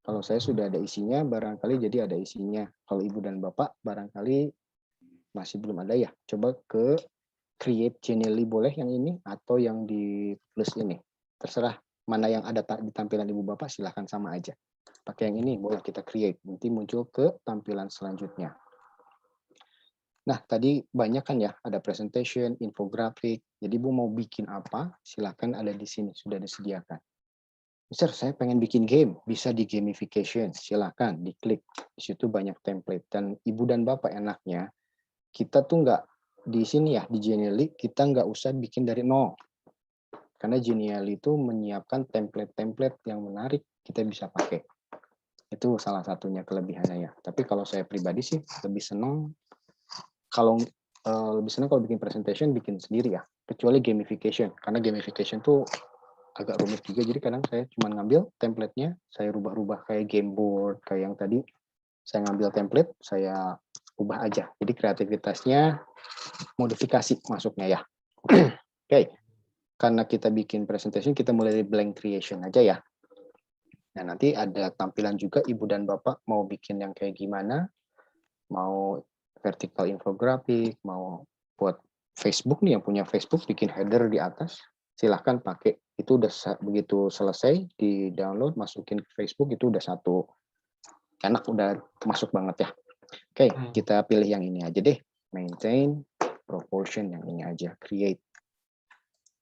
Kalau saya sudah ada isinya, barangkali jadi ada isinya. Kalau Ibu dan Bapak barangkali masih belum ada ya. Coba ke create Genially boleh yang ini atau yang di plus ini. Terserah mana yang ada di tampilan Ibu Bapak, silahkan sama aja. Pakai yang ini boleh kita create. Nanti muncul ke tampilan selanjutnya. Nah, tadi banyak kan ya, ada presentation, infografik. Jadi Bu mau bikin apa, silahkan ada di sini, sudah disediakan. Mister, saya pengen bikin game, bisa di gamification, silahkan diklik. Di situ banyak template. Dan Ibu dan Bapak enaknya, kita tuh nggak di sini ya, di Genially, kita nggak usah bikin dari nol. Karena Genially itu menyiapkan template-template yang menarik, kita bisa pakai. Itu salah satunya kelebihannya ya. Tapi kalau saya pribadi sih, lebih senang kalau bikin presentation bikin sendiri ya, kecuali gamification, karena gamification tuh agak rumit juga, jadi kadang saya cuma ngambil template-nya, saya rubah-rubah kayak game board, kayak yang tadi saya ngambil template, saya ubah aja, jadi kreativitasnya modifikasi masuknya ya. Oke. Karena kita bikin presentation, kita mulai dari blank creation aja ya. Nah, nanti ada tampilan juga Ibu dan Bapak mau bikin yang kayak gimana, mau vertical infographic, mau buat Facebook nih, yang punya Facebook bikin header di atas, silahkan pakai. Itu udah begitu selesai di download, masukin ke Facebook, itu udah satu enak, udah masuk banget ya. Oke, kita pilih yang ini aja deh, maintain proportion, yang ini aja, create,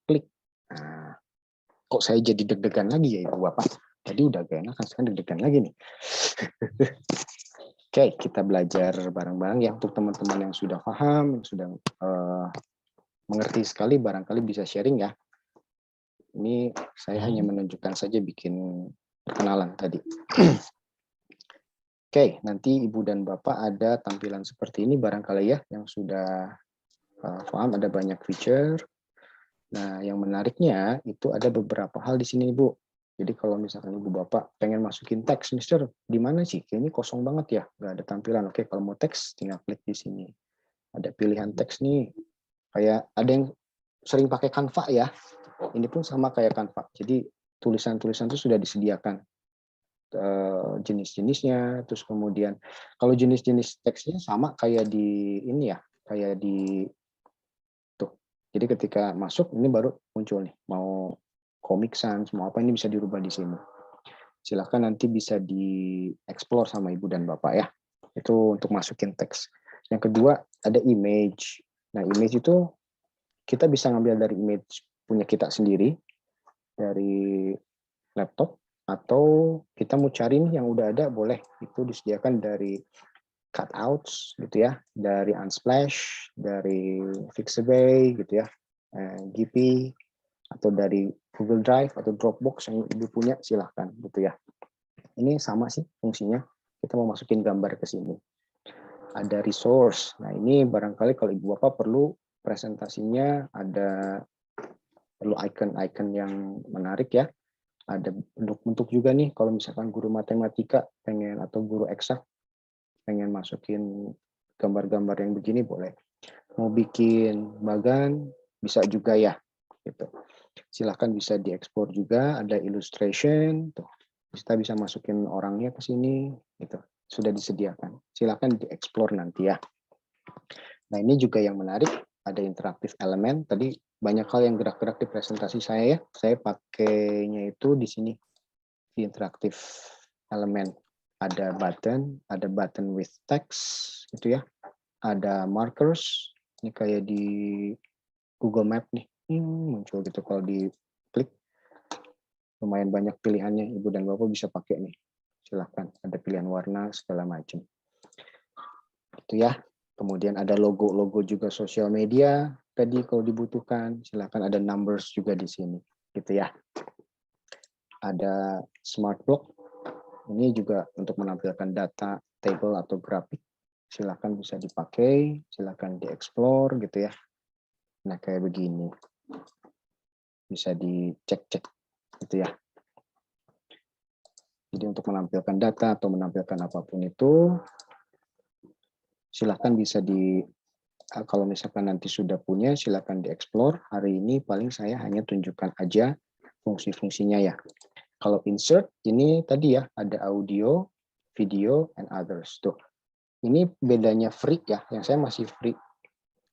klik. Nah, kok saya jadi deg-degan lagi ya Ibu Bapak? Tadi udah gak enak, sekarang deg-degan lagi nih. Oke, kita belajar bareng-bareng ya. Untuk teman-teman yang sudah paham, yang sudah mengerti sekali, barangkali bisa sharing ya. Ini saya hanya menunjukkan saja bikin perkenalan tadi. Oke, nanti Ibu dan Bapak ada tampilan seperti ini barangkali ya, yang sudah paham, ada banyak feature. Nah, yang menariknya itu ada beberapa hal di sini Ibu. Jadi kalau misalkan Ibu Bapak pengen masukin teks, Mister, di mana sih? Kayaknya kosong banget ya, nggak ada tampilan. Oke, kalau mau teks, tinggal klik di sini. Ada pilihan teks nih, kayak ada yang sering pakai Canva ya. Ini pun sama kayak Canva. Jadi tulisan-tulisan itu sudah disediakan jenis-jenisnya. Terus kemudian kalau jenis-jenis teksnya sama kayak di ini ya, kayak di tuh. Jadi ketika masuk ini baru muncul nih, mau Comic Sans, mau apa, ini bisa dirubah di sini. Silahkan nanti bisa di-explore sama Ibu dan Bapak ya. Itu untuk masukin teks. Yang kedua, ada image. Nah, image itu kita bisa ngambil dari image punya kita sendiri, dari laptop, atau kita mau cari nih yang udah ada, boleh. Itu disediakan dari cutouts, gitu ya, dari Unsplash, dari Pixabay, gitu ya, Giphy, atau dari Google Drive atau Dropbox yang Ibu punya, silahkan gitu ya. Ini sama sih fungsinya, kita mau masukin gambar ke sini. Ada resource, nah ini barangkali kalau Ibu Bapak perlu presentasinya, perlu icon-icon yang menarik ya. Ada bentuk-bentuk juga nih, kalau misalkan guru matematika pengen, atau guru eksak pengen masukin gambar-gambar yang begini, boleh. Mau bikin bagan, bisa juga ya, gitu. Silahkan bisa diekspor juga, ada illustration, tuh. Kita bisa masukin orangnya ke sini, gitu. Sudah disediakan. Silahkan dieksplor nanti ya. Nah, ini juga yang menarik, ada interaktif elemen. Tadi banyak hal yang gerak-gerak di presentasi saya ya. Saya pakainya itu di sini. di interaktif elemen ada button with text gitu ya. Ada markers, ini kayak di Google Map nih, muncul gitu kalau diklik. Lumayan banyak pilihannya, Ibu dan Bapak bisa pakai nih. Silahkan, ada pilihan warna segala macam. Itu ya. Kemudian ada logo juga sosial media tadi kalau dibutuhkan. Silahkan, ada numbers juga di sini, gitu ya. Ada smart block. Ini juga untuk menampilkan data, table atau grafik. Silahkan bisa dipakai, silahkan dieksplor gitu ya. Nah kayak begini. Bisa dicek-cek gitu ya. Jadi untuk menampilkan data atau menampilkan apapun itu, silahkan bisa kalau misalkan nanti sudah punya, silahkan dieksplor. Hari ini paling saya hanya tunjukkan aja fungsi-fungsinya ya. Kalau insert, ini tadi ya, ada audio, video, and others. Tuh. Ini bedanya free ya, yang saya masih free.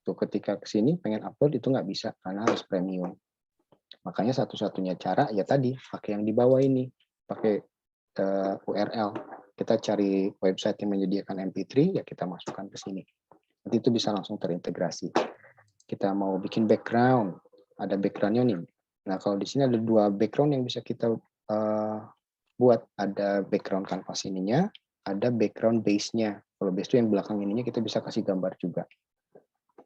Tuh, ketika ke sini pengen upload itu nggak bisa, karena harus premium. Makanya satu-satunya cara ya tadi, pakai yang di bawah ini. Pakai URL. Kita cari website yang menyediakan MP3, ya kita masukkan ke sini. Nanti itu bisa langsung terintegrasi. Kita mau bikin background, ada backgroundnya nih. Nah, kalau di sini ada 2 background yang bisa kita buat. Ada background canvas ininya, ada background base-nya. Kalau base itu yang belakang ininya kita bisa kasih gambar juga.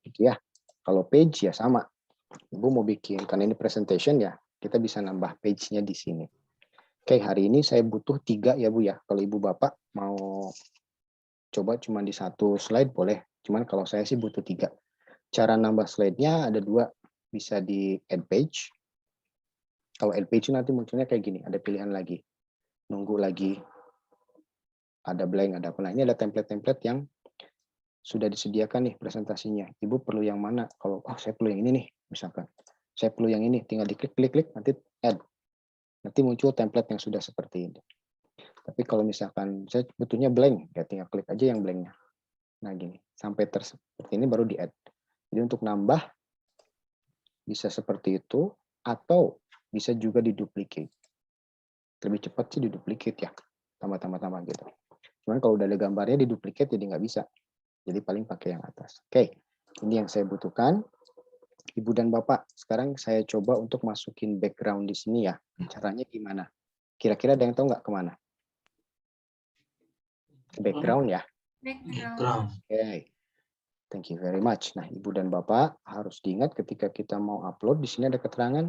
Gitu ya. Kalau page ya sama. Ibu mau bikin, karena ini presentation ya, kita bisa nambah page-nya di sini. Oke, hari ini saya butuh 3 ya Bu ya. Kalau Ibu Bapak mau coba cuma di 1 slide boleh. Cuman kalau saya sih butuh 3. Cara nambah slide-nya ada 2. Bisa di add page. Kalau add page nanti munculnya kayak gini, ada pilihan lagi. Nunggu lagi. Ada blank, ada apa. Nah, ini ada template-template yang sudah disediakan nih presentasinya. Ibu perlu yang mana? Kalau saya perlu yang ini nih, misalkan. Saya perlu yang ini, tinggal diklik, nanti add. Nanti muncul template yang sudah seperti ini. Tapi kalau misalkan saya butuhnya blank, ya tinggal klik aja yang blanknya. Nah gini, sampai seperti ini baru di add. Jadi untuk nambah, bisa seperti itu, atau bisa juga diduplicate. Lebih cepat sih diduplicate ya, tambah gitu. Cuman kalau udah ada gambarnya diduplicate jadi nggak bisa. Jadi paling pakai yang atas. Oke, ini yang saya butuhkan. Ibu dan Bapak, sekarang saya coba untuk masukin background di sini ya. Caranya gimana? Kira-kira ada yang tahu nggak kemana? Background ya. Background. Oke. Thank you very much. Nah, Ibu dan Bapak harus diingat ketika kita mau upload, di sini ada keterangan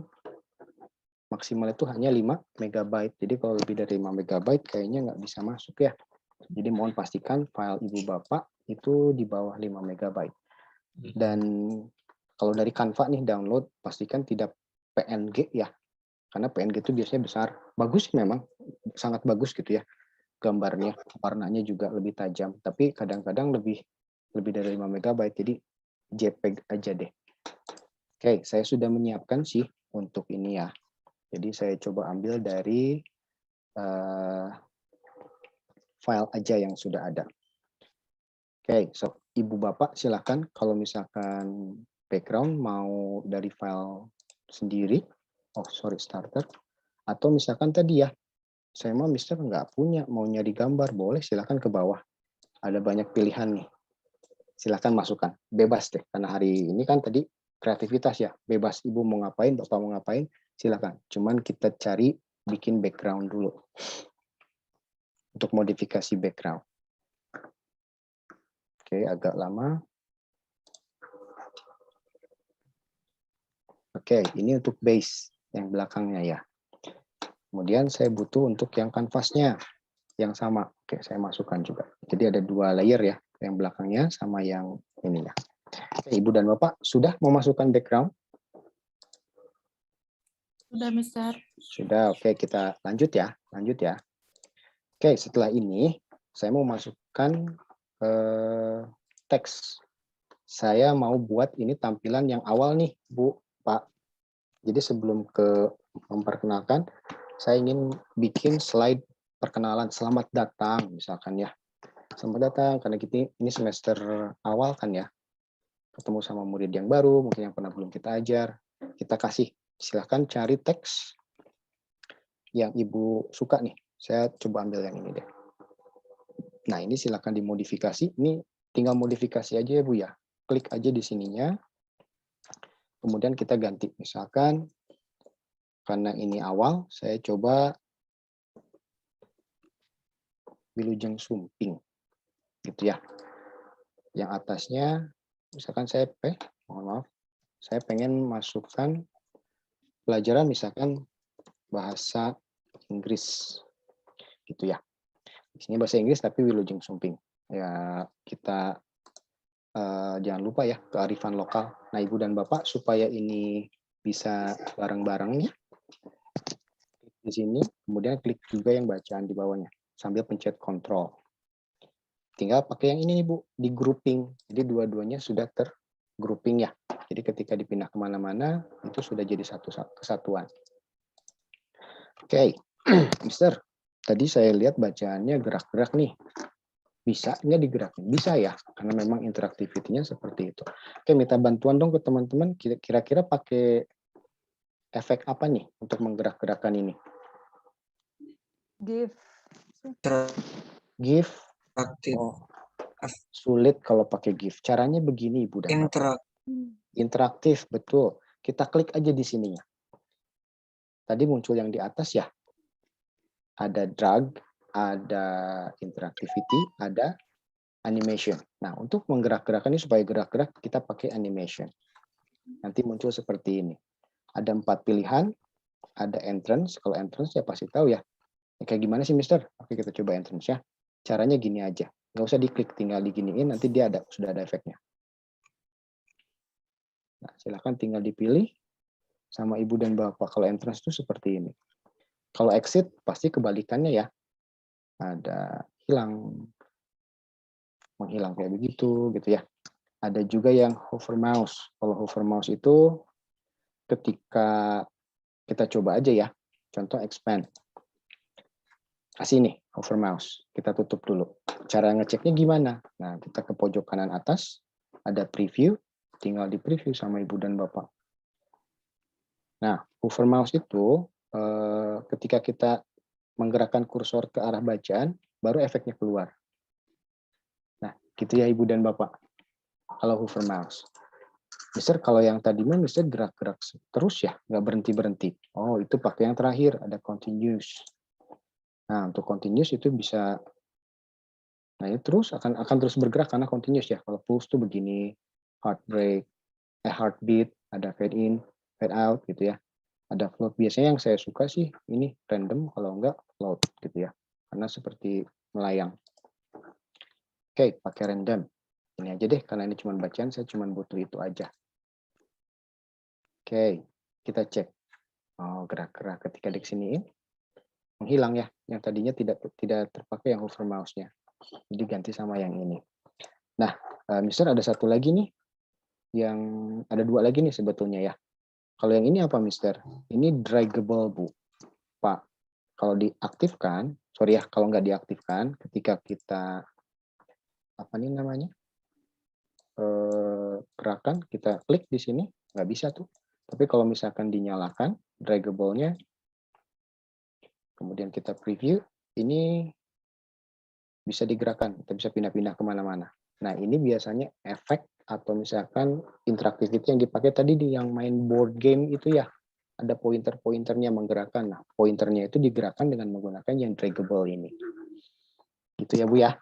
maksimal itu hanya 5 MB. Jadi kalau lebih dari 5 MB kayaknya nggak bisa masuk ya. Jadi mohon pastikan file Ibu Bapak itu di bawah 5 MB. Dan kalau dari Canva nih download, pastikan tidak PNG ya. Karena PNG itu biasanya besar. Bagus memang, sangat bagus gitu ya. Gambarnya, warnanya juga lebih tajam. Tapi kadang-kadang lebih dari 5 MB, jadi JPEG aja deh. Oke, saya sudah menyiapkan sih untuk ini ya. Jadi saya coba ambil dari file aja yang sudah ada. Oke, so Ibu Bapak silakan kalau misalkan background mau dari file sendiri, starter, atau misalkan tadi ya, saya mau Mister nggak punya, mau nyari gambar, boleh silakan ke bawah. Ada banyak pilihan nih. Silahkan masukkan, bebas deh, karena hari ini kan tadi kreativitas ya, bebas Ibu mau ngapain, Bapak mau ngapain, silakan. Cuman kita cari bikin background dulu untuk modifikasi background. Oke, agak lama. Oke, ini untuk base yang belakangnya ya. Kemudian saya butuh untuk yang kanvasnya yang sama. Oke, saya masukkan juga. Jadi ada 2 layer ya, yang belakangnya sama yang ininya. Oke, Ibu dan Bapak sudah memasukkan background? Sudah, Mister. Sudah, oke kita lanjut ya. Oke, setelah ini saya mau masukkan teks. Saya mau buat ini tampilan yang awal nih, Bu, Pak. Jadi sebelum memperkenalkan, saya ingin bikin slide perkenalan. Selamat datang, misalkan ya. Selamat datang, karena ini semester awal kan ya. Ketemu sama murid yang baru, mungkin yang belum kita ajar. Kita kasih, silahkan cari teks yang Ibu suka nih. Saya coba ambil yang ini deh. Nah, ini silakan dimodifikasi. Ini tinggal modifikasi aja ya Bu ya. Klik aja di sininya. Kemudian kita ganti. Misalkan karena ini awal, saya coba Wilujeng Sumping. Gitu ya. Yang atasnya, misalkan saya mohon maaf, saya pengen masukkan pelajaran misalkan bahasa Inggris. Gitu ya. Di sini bahasa Inggris tapi Wilujeng Sumping. Ya, kita jangan lupa ya kearifan lokal. Nah, Ibu dan Bapak supaya ini bisa bareng-bareng ya. Di sini, kemudian klik juga yang bacaan di bawahnya sambil pencet kontrol. Tinggal pakai yang ini Bu, di grouping. Jadi dua-duanya sudah tergrouping ya. Jadi ketika dipindah kemana-mana itu sudah jadi satu kesatuan. Oke, Mister. Tadi saya lihat bacaannya gerak-gerak nih. Bisa nggak digerakin? Bisa ya, karena memang interaktivitinya seperti itu. Oke, minta bantuan dong ke teman-teman. Kira-kira pakai efek apa nih untuk menggerak-gerakkan ini? Give. GIF. Interaktif. Oh, sulit kalau pakai GIF. Caranya begini, Ibu dan Bapak. Interaktif, betul. Kita klik aja di sininya. Tadi muncul yang di atas ya. Ada drag, ada interactivity, ada animation. Nah, untuk menggerak-gerakkan ini supaya gerak-gerak, kita pakai animation. Nanti muncul seperti ini. Ada 4 pilihan, ada entrance. Kalau entrance ya pasti tahu ya. Kayak gimana sih, Mister? Oke, kita coba entrance ya. Caranya gini aja. Nggak usah diklik, tinggal diginiin, nanti dia sudah ada efeknya. Nah, silakan tinggal dipilih sama Ibu dan Bapak. Kalau entrance itu seperti ini. Kalau exit pasti kebalikannya ya. Ada hilang, menghilang kayak begitu gitu ya. Ada juga yang hover mouse. Kalau hover mouse itu ketika kita coba aja ya. Contoh expand. Kasih nih hover mouse. Kita tutup dulu. Cara ngeceknya gimana? Nah, kita ke pojok kanan atas. Ada preview. Tinggal di preview sama Ibu dan Bapak. Nah, hover mouse itu ketika kita menggerakkan kursor ke arah bacaan, baru efeknya keluar. Nah, gitu ya Ibu dan Bapak. Kalau hover mouse. Mister, kalau yang tadi Mister gerak-gerak terus ya, nggak berhenti-berhenti. Oh, itu pakai yang terakhir, ada continuous. Nah, untuk continuous itu bisa, nah ini terus akan terus bergerak karena continuous ya. Kalau pulse tuh begini, heartbeat, ada fade in, fade out gitu ya. Ada float. Biasanya yang saya suka sih ini random, kalau enggak float gitu ya. Karena seperti melayang. Oke, pakai random. Ini aja deh, karena ini cuma bacaan, saya cuma butuh itu aja. Oke, kita cek. Oh, gerak-gerak ketika disiniin menghilang ya. Yang tadinya tidak terpakai yang hover mouse-nya. Jadi ganti sama yang ini. Nah, Mister ada satu lagi nih. Yang ada 2 lagi nih sebetulnya ya. Kalau yang ini apa, Mister? Ini draggable, Bu. Pak, kalau diaktifkan, sorry ya, kalau nggak diaktifkan, ketika kita, apa nih namanya, gerakan, kita klik di sini, nggak bisa tuh. Tapi kalau misalkan dinyalakan, draggable-nya, kemudian kita preview, ini bisa digerakkan, kita bisa pindah-pindah kemana-mana. Nah, ini biasanya efek atau misalkan interaktivitas yang dipakai tadi di yang main board game itu ya, ada pointer-pointernya menggerakkan. Nah, pointernya itu digerakkan dengan menggunakan yang draggable ini. Gitu ya, Bu ya.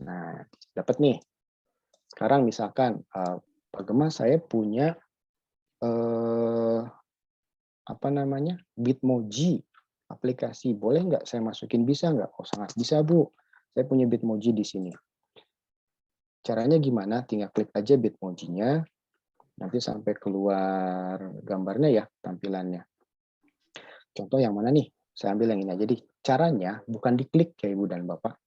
Nah, dapat nih. Sekarang misalkan Pak Gemma, saya punya apa namanya? Bitmoji aplikasi. Boleh nggak saya masukin, bisa nggak? Oh, sangat bisa, Bu. Saya punya Bitmoji di sini. Caranya gimana? Tinggal klik aja Bitmoji-nya, nanti sampai keluar gambarnya ya, tampilannya. Contoh yang mana nih? Saya ambil yang ini aja. Jadi caranya bukan diklik ya Ibu dan Bapak,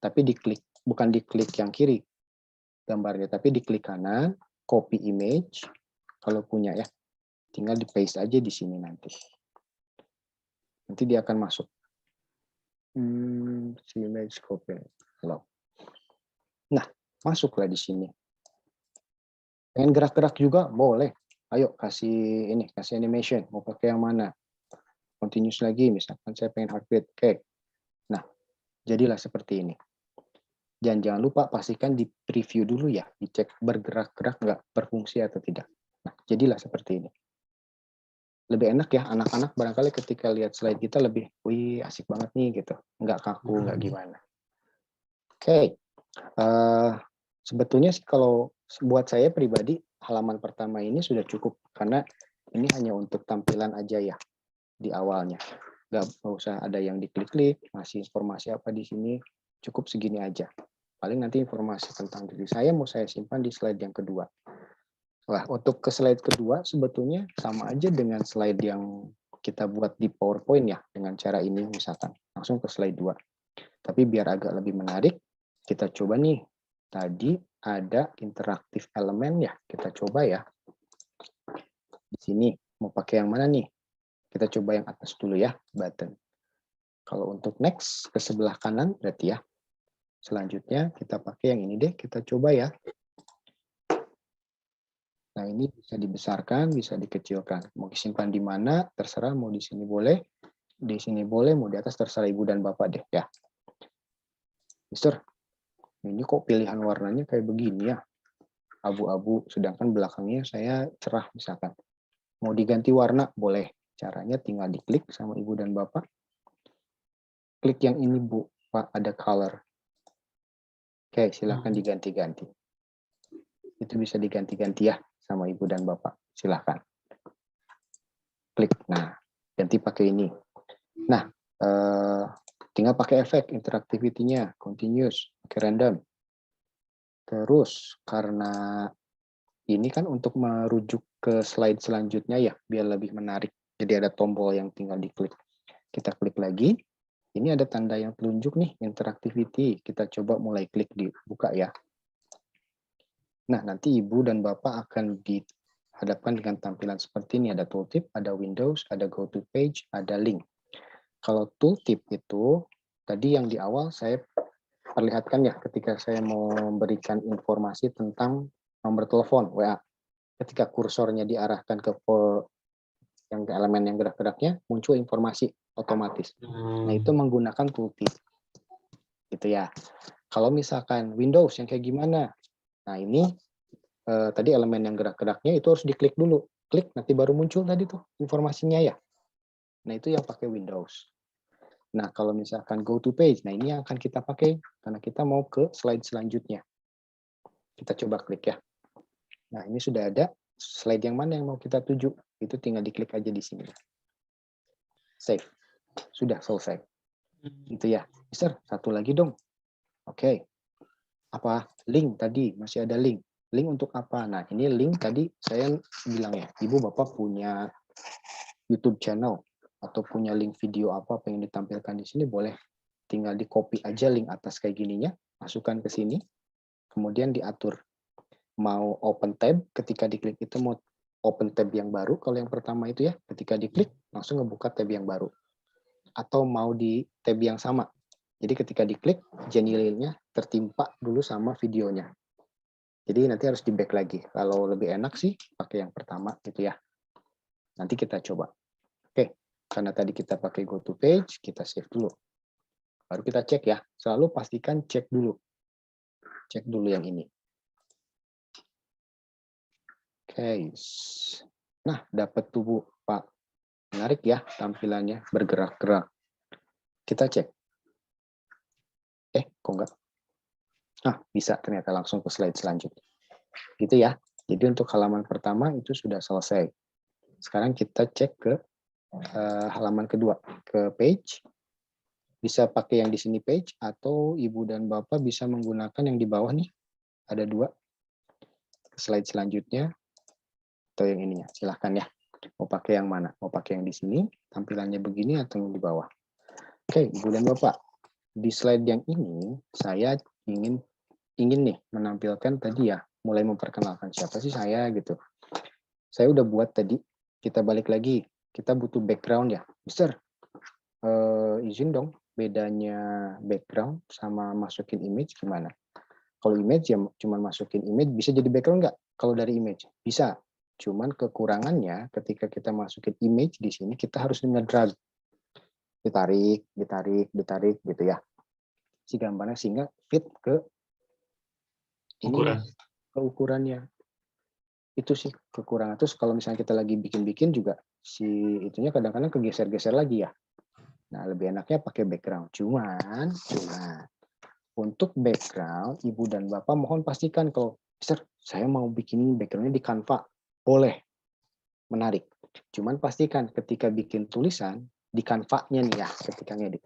tapi diklik, bukan diklik yang kiri gambarnya, tapi diklik kanan, copy image, kalau punya ya, tinggal di paste aja di sini nanti. Nanti dia akan masuk. Image copy. Nah, masuklah di sini. Pengen gerak-gerak juga boleh. Ayo kasih ini, kasih animation. Mau pakai yang mana? continuous lagi, misalkan saya pengen heart rate. Oke. Nah, jadilah seperti ini. Dan jangan lupa pastikan di preview dulu ya, dicek bergerak-gerak nggak, berfungsi atau tidak. Nah, jadilah seperti ini. Lebih enak ya, anak-anak barangkali ketika lihat slide kita lebih, wih asik banget nih gitu, nggak kaku, nggak gimana. Oke. Sebetulnya sih kalau buat saya pribadi, halaman pertama ini sudah cukup, karena ini hanya untuk tampilan aja ya, di awalnya. Nggak usah ada yang diklik-klik, ngasih informasi apa di sini, cukup segini aja. Paling nanti informasi tentang diri saya mau saya simpan di slide yang kedua. Wah, untuk ke slide kedua sebetulnya sama aja dengan slide yang kita buat di PowerPoint ya, dengan cara ini misalkan. Langsung ke slide 2. Tapi biar agak lebih menarik, kita coba nih. Tadi ada interaktif elemen ya, kita coba ya. Di sini mau pakai yang mana nih? Kita coba yang atas dulu ya, button. Kalau untuk next ke sebelah kanan berarti ya. Selanjutnya kita pakai yang ini deh, kita coba ya. Nah, ini bisa dibesarkan, bisa dikecilkan. Mau disimpan di mana, terserah, mau di sini boleh, mau di atas terserah ibu dan bapak deh ya. Mister, ini kok pilihan warnanya kayak begini ya, abu-abu, sedangkan belakangnya saya cerah misalkan. Mau diganti warna, boleh. Caranya tinggal diklik sama ibu dan bapak. Klik yang ini Bu, Pak, ada color. Oke, silahkan diganti-ganti. Itu bisa diganti-ganti ya sama ibu dan bapak. Silahkan. Klik. Nah, ganti pakai ini. Nah, tinggal pakai efek interactivity-nya, continuous, pakai random. Terus, karena ini kan untuk merujuk ke slide selanjutnya ya, biar lebih menarik. Jadi ada tombol yang tinggal diklik. Kita klik lagi. Ini ada tanda yang telunjuk nih, interactivity. Kita coba mulai klik dibuka ya. Nah, nanti ibu dan bapak akan dihadapkan dengan tampilan seperti ini. Ada tooltip, ada Windows, ada go to page, ada link. Kalau tooltip itu, tadi yang di awal saya perlihatkan ya, ketika saya mau memberikan informasi tentang nomor telepon, WA. Ketika kursornya diarahkan ke elemen yang gerak-geraknya, muncul informasi otomatis. Nah, itu menggunakan tooltip. Gitu ya. Kalau misalkan Windows yang kayak gimana? Nah, ini tadi elemen yang gerak-geraknya itu harus diklik dulu. Klik, nanti baru muncul tadi tuh informasinya ya. Nah, itu yang pakai Windows. Nah, kalau misalkan go to page, nah ini yang akan kita pakai karena kita mau ke slide selanjutnya. Kita coba klik ya. Nah, ini sudah ada slide yang mana yang mau kita tuju. Itu tinggal diklik aja di sini. Save. Sudah selesai. Gitu ya. Mister, satu lagi dong. Oke. Apa? Link tadi, masih ada link. Link untuk apa? Nah, ini link tadi saya bilang ya, ibu bapak punya YouTube channel atau punya link video apa yang ditampilkan di sini, boleh tinggal di copy aja link atas kayak gininya, masukkan ke sini, kemudian diatur. Mau open tab, ketika diklik itu mau open tab yang baru, kalau yang pertama itu ya, ketika diklik langsung ngebuka tab yang baru. Atau mau di tab yang sama. Jadi ketika diklik, jenilinnya tertimpa dulu sama videonya. Jadi nanti harus di back lagi. Kalau lebih enak sih pakai yang pertama gitu ya. Nanti kita coba. Oke, karena tadi kita pakai go to page, kita save dulu. Baru kita cek ya. Selalu pastikan cek dulu. Cek dulu yang ini. Oke. Nah, dapat tubuh Pak. Menarik ya tampilannya, bergerak-gerak. Kita cek. Kok enggak? Nah, bisa ternyata langsung ke slide selanjutnya. Gitu ya. Jadi untuk halaman pertama itu sudah selesai. Sekarang kita cek ke halaman kedua, ke page. Bisa pakai yang di sini page, atau ibu dan bapak bisa menggunakan yang di bawah nih. Ada dua. Ke slide selanjutnya, atau yang ininya. Silahkan ya. Mau pakai yang mana? Mau pakai yang di sini, tampilannya begini, atau yang di bawah. Oke, ibu dan bapak. Di slide yang ini, saya ingin nih menampilkan tadi ya, mulai memperkenalkan siapa sih saya gitu. Saya udah buat tadi, kita balik lagi, kita butuh background ya. Mister, izin dong, bedanya background sama masukin image gimana? Kalau image ya cuma masukin image, bisa jadi background nggak? Kalau dari image, bisa. Cuman kekurangannya ketika kita masukin image di sini, kita harus nge-drag ditarik gitu ya. Si gambarnya sehingga fit ke Ukuran. ke ukurannya. Itu sih kekurangan. Terus kalau misalnya kita lagi bikin-bikin juga si itunya kadang-kadang kegeser-geser lagi ya. Nah, lebih enaknya pakai background. Cuman untuk background, Ibu dan Bapak mohon pastikan kalau Mister, saya mau bikin backgroundnya di Canva. Boleh. Menarik. Cuman pastikan ketika bikin tulisan di Canva-nya nih ya, ketika ngedit.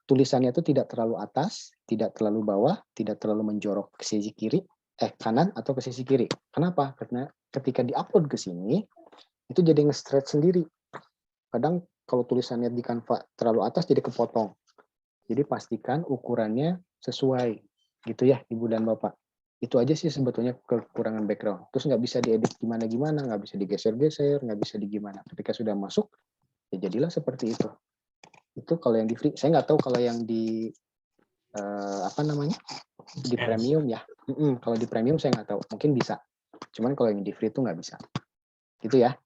Tulisannya itu tidak terlalu atas, tidak terlalu bawah, tidak terlalu menjorok ke sisi kiri, kanan atau ke sisi kiri. Kenapa? Karena ketika diupload ke sini, itu jadi nge-stretch sendiri. Kadang kalau tulisannya di Canva terlalu atas jadi kepotong. Jadi pastikan ukurannya sesuai. Gitu ya, Ibu dan Bapak. Itu aja sih sebetulnya kekurangan background. Terus nggak bisa diedit gimana-gimana, nggak bisa digeser-geser, nggak bisa digimana. Ketika sudah masuk, ya jadilah seperti itu. Itu kalau yang di free. Saya nggak tahu kalau yang di di premium ya. Kalau di premium saya nggak tahu. Mungkin bisa. Cuman kalau yang di free itu nggak bisa. Gitu ya.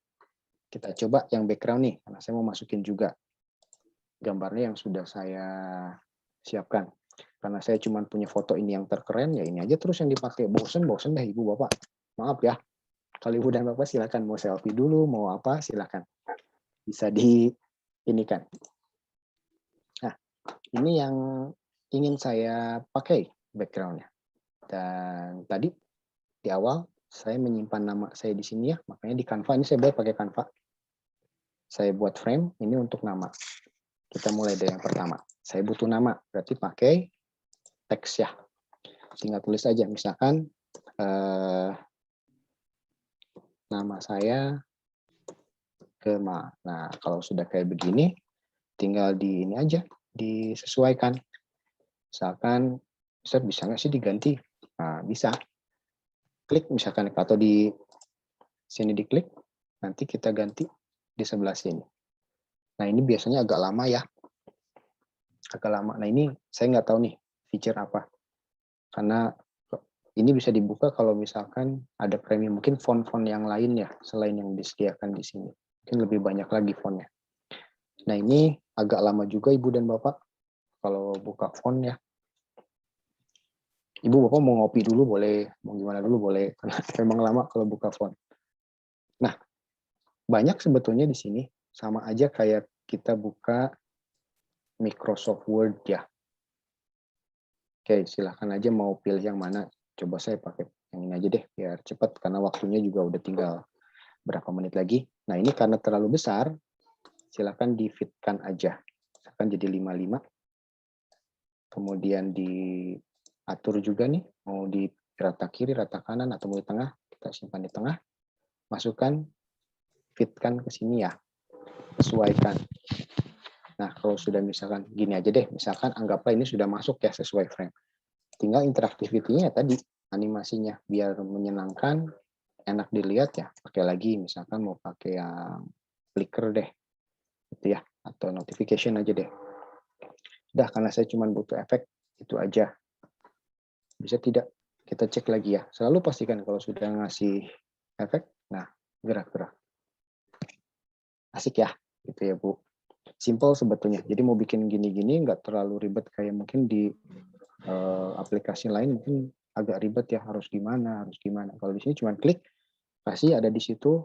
Kita coba yang background nih, karena saya mau masukin juga gambarnya yang sudah saya siapkan. Karena saya cuma punya foto ini yang terkeren, ya ini aja terus yang dipakai. Bosen deh Ibu Bapak. Maaf ya. Kalau Ibu dan Bapak silakan mau selfie dulu, mau apa silakan. Bisa diinikan. Nah, ini yang ingin saya pakai backgroundnya. Dan tadi di awal saya menyimpan nama saya di sini ya, makanya di Canva ini saya buat pakai Canva. Saya buat frame ini untuk nama. Kita mulai dari yang pertama. Saya butuh nama, berarti pakai teks ya. Tinggal tulis aja, misalkan nama saya Gema. Nah, kalau sudah kayak begini, tinggal di ini aja, disesuaikan. Misalkan, bisa nggak sih diganti? Nah, bisa. Klik misalkan, atau di sini diklik, nanti kita ganti di sebelah sini. Nah, ini biasanya agak lama ya. Agak lama. Nah, ini saya nggak tahu nih, feature apa. Karena ini bisa dibuka kalau misalkan ada premium. Mungkin font-font yang lain ya, selain yang disediakan di sini. Mungkin lebih banyak lagi fontnya. Nah, ini agak lama juga Ibu dan Bapak. Kalau buka font ya. Ibu Bapak mau ngopi dulu boleh, mau gimana dulu boleh. Karena memang lama kalau buka font. Nah, banyak sebetulnya di sini. Sama aja kayak kita buka Microsoft Word ya. Oke, silahkan aja mau pilih yang mana. Coba saya pakai yang ini aja deh, biar cepat. Karena waktunya juga udah tinggal berapa menit lagi. Nah, ini karena terlalu besar, silahkan di-fitkan aja. Misalkan jadi 55. Kemudian diatur juga nih, mau di rata kiri, rata kanan, atau mau di tengah. Kita simpan di tengah. Masukkan, fitkan ke sini ya. Sesuaikan. Nah, kalau sudah misalkan gini aja deh, misalkan anggaplah ini sudah masuk ya sesuai frame. Tinggal interaktivitinya tadi, animasinya biar menyenangkan, enak dilihat ya. Pakai lagi, misalkan mau pakai yang flicker deh, gitu ya, atau notification aja deh. Udah, karena saya cuma butuh efek, itu aja. Bisa tidak? Kita cek lagi ya. Selalu pastikan kalau sudah ngasih efek, nah gerak-gerak. Asik ya, gitu ya Bu. Simple sebetulnya. Jadi mau bikin gini-gini nggak terlalu ribet kayak mungkin di aplikasi lain mungkin agak ribet ya, harus gimana. Kalau di sini cuma klik, kasih ada di situ,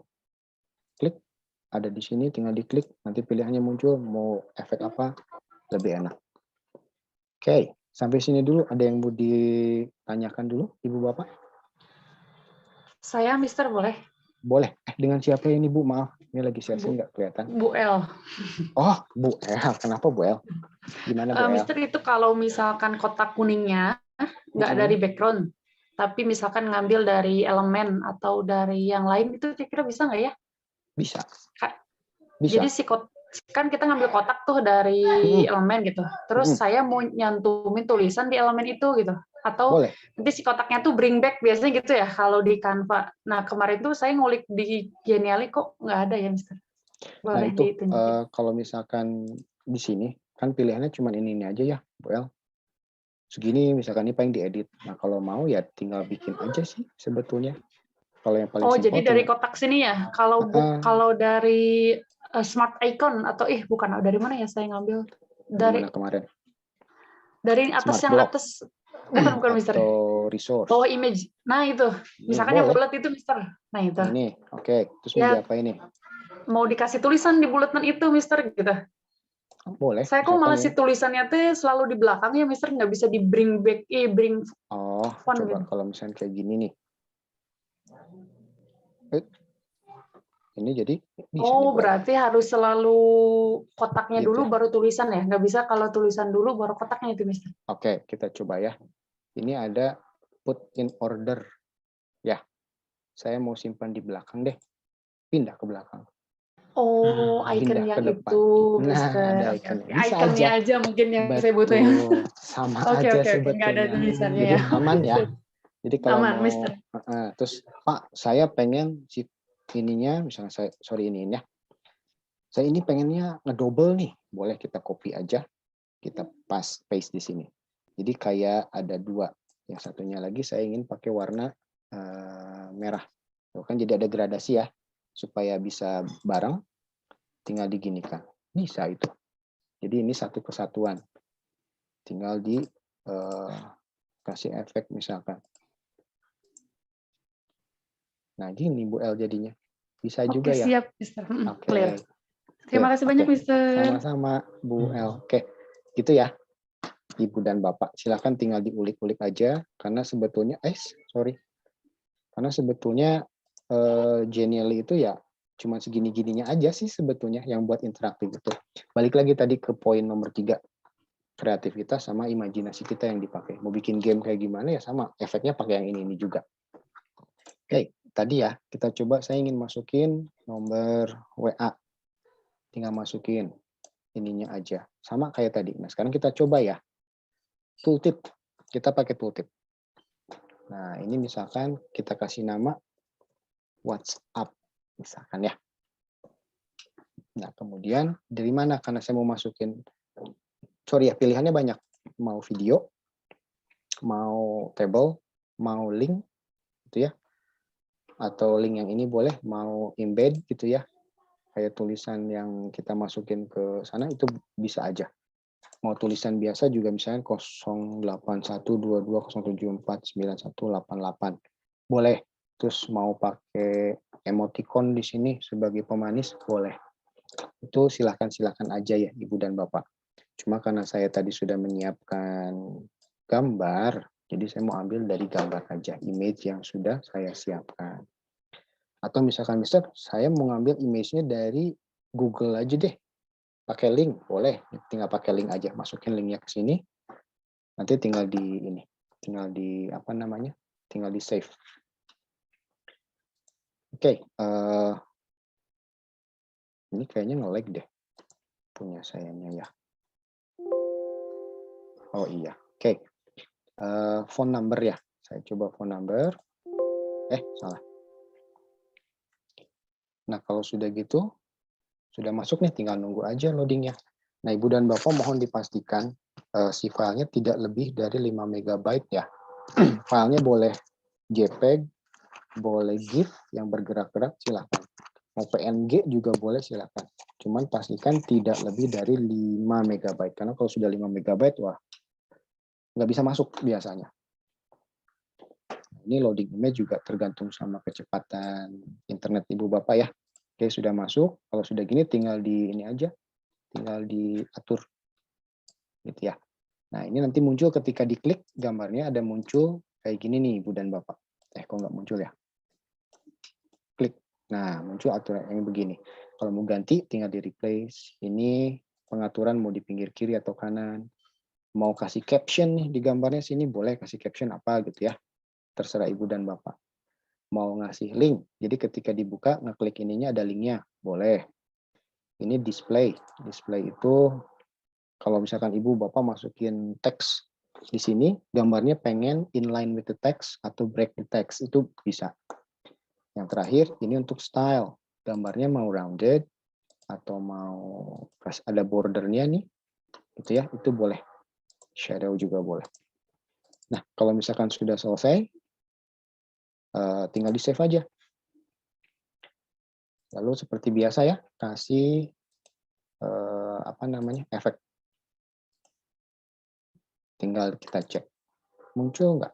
klik, ada di sini tinggal diklik, nanti pilihannya muncul mau efek apa, lebih enak. Oke, sampai sini dulu. Ada yang mau ditanyakan dulu, Ibu Bapak? Saya Mister boleh? Boleh. Dengan siapa ini Bu? Maaf, ini lagi sharing nggak kelihatan. Bu El. Oh, Bu El. Kenapa Bu El? Gimana Bu El? Mister itu kalau misalkan kotak kuningnya nggak dari background, tapi misalkan ngambil dari elemen atau dari yang lain, itu kira-kira bisa nggak ya? Bisa. Jadi kan kita ngambil kotak tuh dari elemen gitu. Terus saya mau nyantumin tulisan di elemen itu gitu. Atau boleh. Nanti si kotaknya tuh bring back biasanya gitu ya kalau di Canva. Nah, kemarin tuh saya ngulik di Genially kok nggak ada ya, Mister. Boleh ditunjukin. Kalau misalkan di sini kan pilihannya cuma ini aja ya, Bu El. Segini misalkan ini paling diedit. Nah, kalau mau ya tinggal bikin aja sih sebetulnya. Kalau yang paling jadi dari kotak sini ya. Kalau dari smart icon atau bukan dari mana ya saya ngambil? Dari Gimana kemarin? dari atas Smart yang block atas, bukan Mister. atau resource? Bawah image. Nah itu, misalkan yang boleh. bulat itu Mister. Nah itu. Ini, oke. Terus mau Ya. diapain nih? Mau dikasih tulisan di bulatan itu Mister gitu. Boleh. Saya kok malah misalkan si tulisannya teh selalu di belakang ya Mister, nggak bisa di bring back, bring Oh, font coba gitu. kalau misalnya kayak gini nih. Ini jadi bisa nih, Oh, boleh. berarti harus selalu kotaknya Gitu dulu ya. baru tulisan ya? Nggak bisa kalau tulisan dulu baru kotaknya itu, Mister. Oke, kita coba ya. Ini ada put in order. Ya, saya mau simpan di belakang deh. Pindah ke belakang. Oh, icon Pindah ke yang depan. itu, Nah, Mister. ada Oke, ikonnya. oke. Bisa Iconnya aja. aja mungkin yang saya butuh ya. Betul. Sama Oke, aja oke, oke. Nggak ada sebetulnya. tulisannya Jadi ya. aman ya. Jadi kalau Aman, mau Mister. terus Pak, saya pengen si ininya misalnya saya ini ya. Saya ini pengennya ngedouble nih. Boleh kita copy aja. Kita paste di sini. Jadi kayak ada dua. Yang satunya lagi saya ingin pakai warna merah. Tuh kan jadi ada gradasi ya. Supaya bisa bareng. Tinggal diginikan. Bisa itu. Jadi ini satu kesatuan. Tinggal di kasih efek misalkan. Nah gini Bu El jadinya. Bisa juga Oke, ya. siap, Mister. Oke. Clear. Terima kasih banyak, Oke. Mister. Sama-sama Bu El. Oke. Gitu ya. Ibu dan Bapak. Silakan tinggal diulik-ulik aja. Karena sebetulnya, Karena sebetulnya Genially itu ya cuma segini-gininya aja sih sebetulnya yang buat interaktif itu. Balik lagi tadi ke poin nomor 3. Kreativitas sama imajinasi kita yang dipakai. Mau bikin game kayak gimana ya sama. Efeknya pakai yang ini juga. Oke, tadi ya kita coba saya ingin masukin nomor WA. Tinggal masukin ininya aja. Sama kayak tadi. Nah, sekarang kita coba ya. Tooltip. Kita pakai tooltip. Nah, ini misalkan kita kasih nama WhatsApp. Misalkan ya. Nah, kemudian dari mana? Karena saya mau masukin, pilihannya banyak. Mau video, mau table, mau link, gitu ya. Atau link yang ini boleh, mau embed gitu ya. Kayak tulisan yang kita masukin ke sana itu bisa aja. Mau tulisan biasa juga misalnya 081220749188. Boleh. Terus mau pakai emoticon di sini sebagai pemanis boleh. Itu silahkan aja ya Ibu dan Bapak. Cuma karena saya tadi sudah menyiapkan gambar, jadi saya mau ambil dari gambar aja, image yang sudah saya siapkan. Atau misalkan saya mau ngambil image-nya dari Google aja deh. Pakai link, boleh. Tinggal pakai link aja. Masukin linknya ke sini. Nanti tinggal di tinggal di save. Oke. Ini kayaknya nge-lag deh. Punya sayanya ya. Oh iya. Oke. Phone number ya. Saya coba phone number. Salah. Nah, kalau sudah gitu, sudah masuk nih, tinggal nunggu aja loadingnya. Nah, Ibu dan Bapak mohon dipastikan si filenya tidak lebih dari 5 MB ya. Filenya boleh JPEG, boleh GIF yang bergerak-gerak, silakan. Mau PNG juga boleh, silakan. Cuman pastikan tidak lebih dari 5 MB. Karena kalau sudah 5 MB, wah, nggak bisa masuk biasanya. Ini loading image juga tergantung sama kecepatan internet Ibu Bapak ya. Oke, sudah masuk. Kalau sudah gini tinggal di ini aja. Tinggal diatur. Gitu ya. Nah, ini nanti muncul ketika diklik gambarnya ada muncul kayak gini nih Ibu dan Bapak. Kok nggak muncul ya? Klik. Nah, muncul aturan yang begini. Kalau mau ganti tinggal di replace. Ini pengaturan mau di pinggir kiri atau kanan. Mau kasih caption nih di gambarnya sini boleh kasih caption apa gitu ya. Terserah Ibu dan Bapak. Mau ngasih link. Jadi ketika dibuka, ngeklik ininya ada linknya. Boleh. Ini display. Display itu kalau misalkan Ibu Bapak masukin teks di sini, gambarnya pengen inline with the text atau break the text. Itu bisa. Yang terakhir, ini untuk style. Gambarnya mau rounded atau mau ada bordernya nih. Gitu ya, itu boleh. Shadow juga boleh. Nah, kalau misalkan sudah selesai, tinggal di save aja. Lalu seperti biasa ya, kasih efek. Tinggal kita cek. Muncul nggak?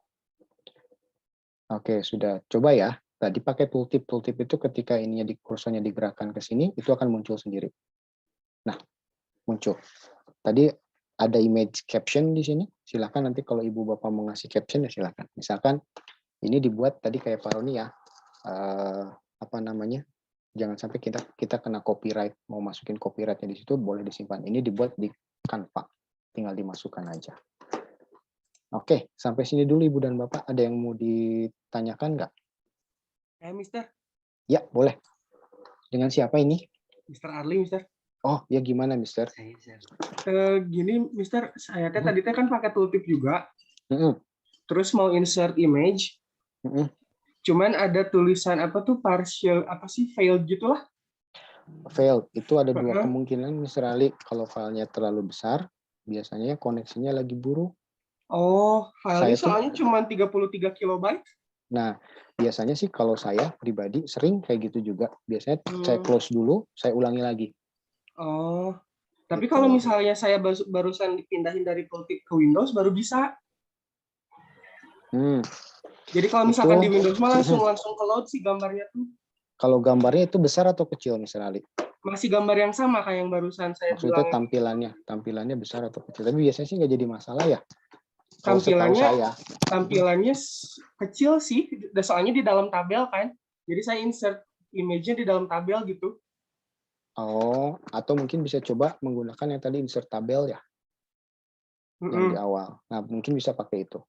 Oke, sudah. Coba ya. Tadi pakai tooltip. Tooltip itu ketika ininya kursornya digerakkan ke sini, itu akan muncul sendiri. Nah, muncul. Tadi ada image caption di sini. Silakan nanti kalau ibu bapak mau ngasih caption ya silakan. Misalkan ini dibuat tadi kayak Pak Roni ya. Apa namanya? Jangan sampai kita kena copyright. Mau masukin copyrightnya di situ boleh disimpan. Ini dibuat di Canva. Tinggal dimasukkan aja. Oke, sampai sini dulu Ibu dan Bapak. Ada yang mau ditanyakan nggak? Mister. Ya, boleh. Dengan siapa ini? Mister Arli, Mister. Oh, ya gimana, Mister? Gini, Mister, saya tadi kan pakai tooltip juga. Mm-mm. Terus mau insert image. Mm-mm. Cuman ada tulisan apa tuh partial apa sih failed gitulah. Failed. Itu ada dua kemungkinan, Mister Ali. Kalau filenya terlalu besar, biasanya koneksinya lagi buruk. Oh, filenya Saya soalnya cuma 33 kilobyte. Nah, biasanya sih kalau saya pribadi sering kayak gitu juga. Biasanya saya close dulu, saya ulangi lagi. Oh, tapi Gitu. kalau misalnya saya barusan dipindahin dari tooltip ke Windows baru bisa. Jadi kalau misalkan di Windows mah langsung ke load sih gambarnya tuh. Kalau gambarnya itu besar atau kecil, Mister Ali? Masih gambar yang sama kayak yang barusan saya Maksudnya bilang. tampilannya besar atau kecil? Tapi biasanya sih nggak jadi masalah ya. Kalau setahu saya. Tampilannya kecil sih, soalnya di dalam tabel kan. Jadi saya insert image-nya di dalam tabel gitu. Oh, atau mungkin bisa coba menggunakan yang tadi insert tabel ya, yang di awal. Nah, mungkin bisa pakai itu.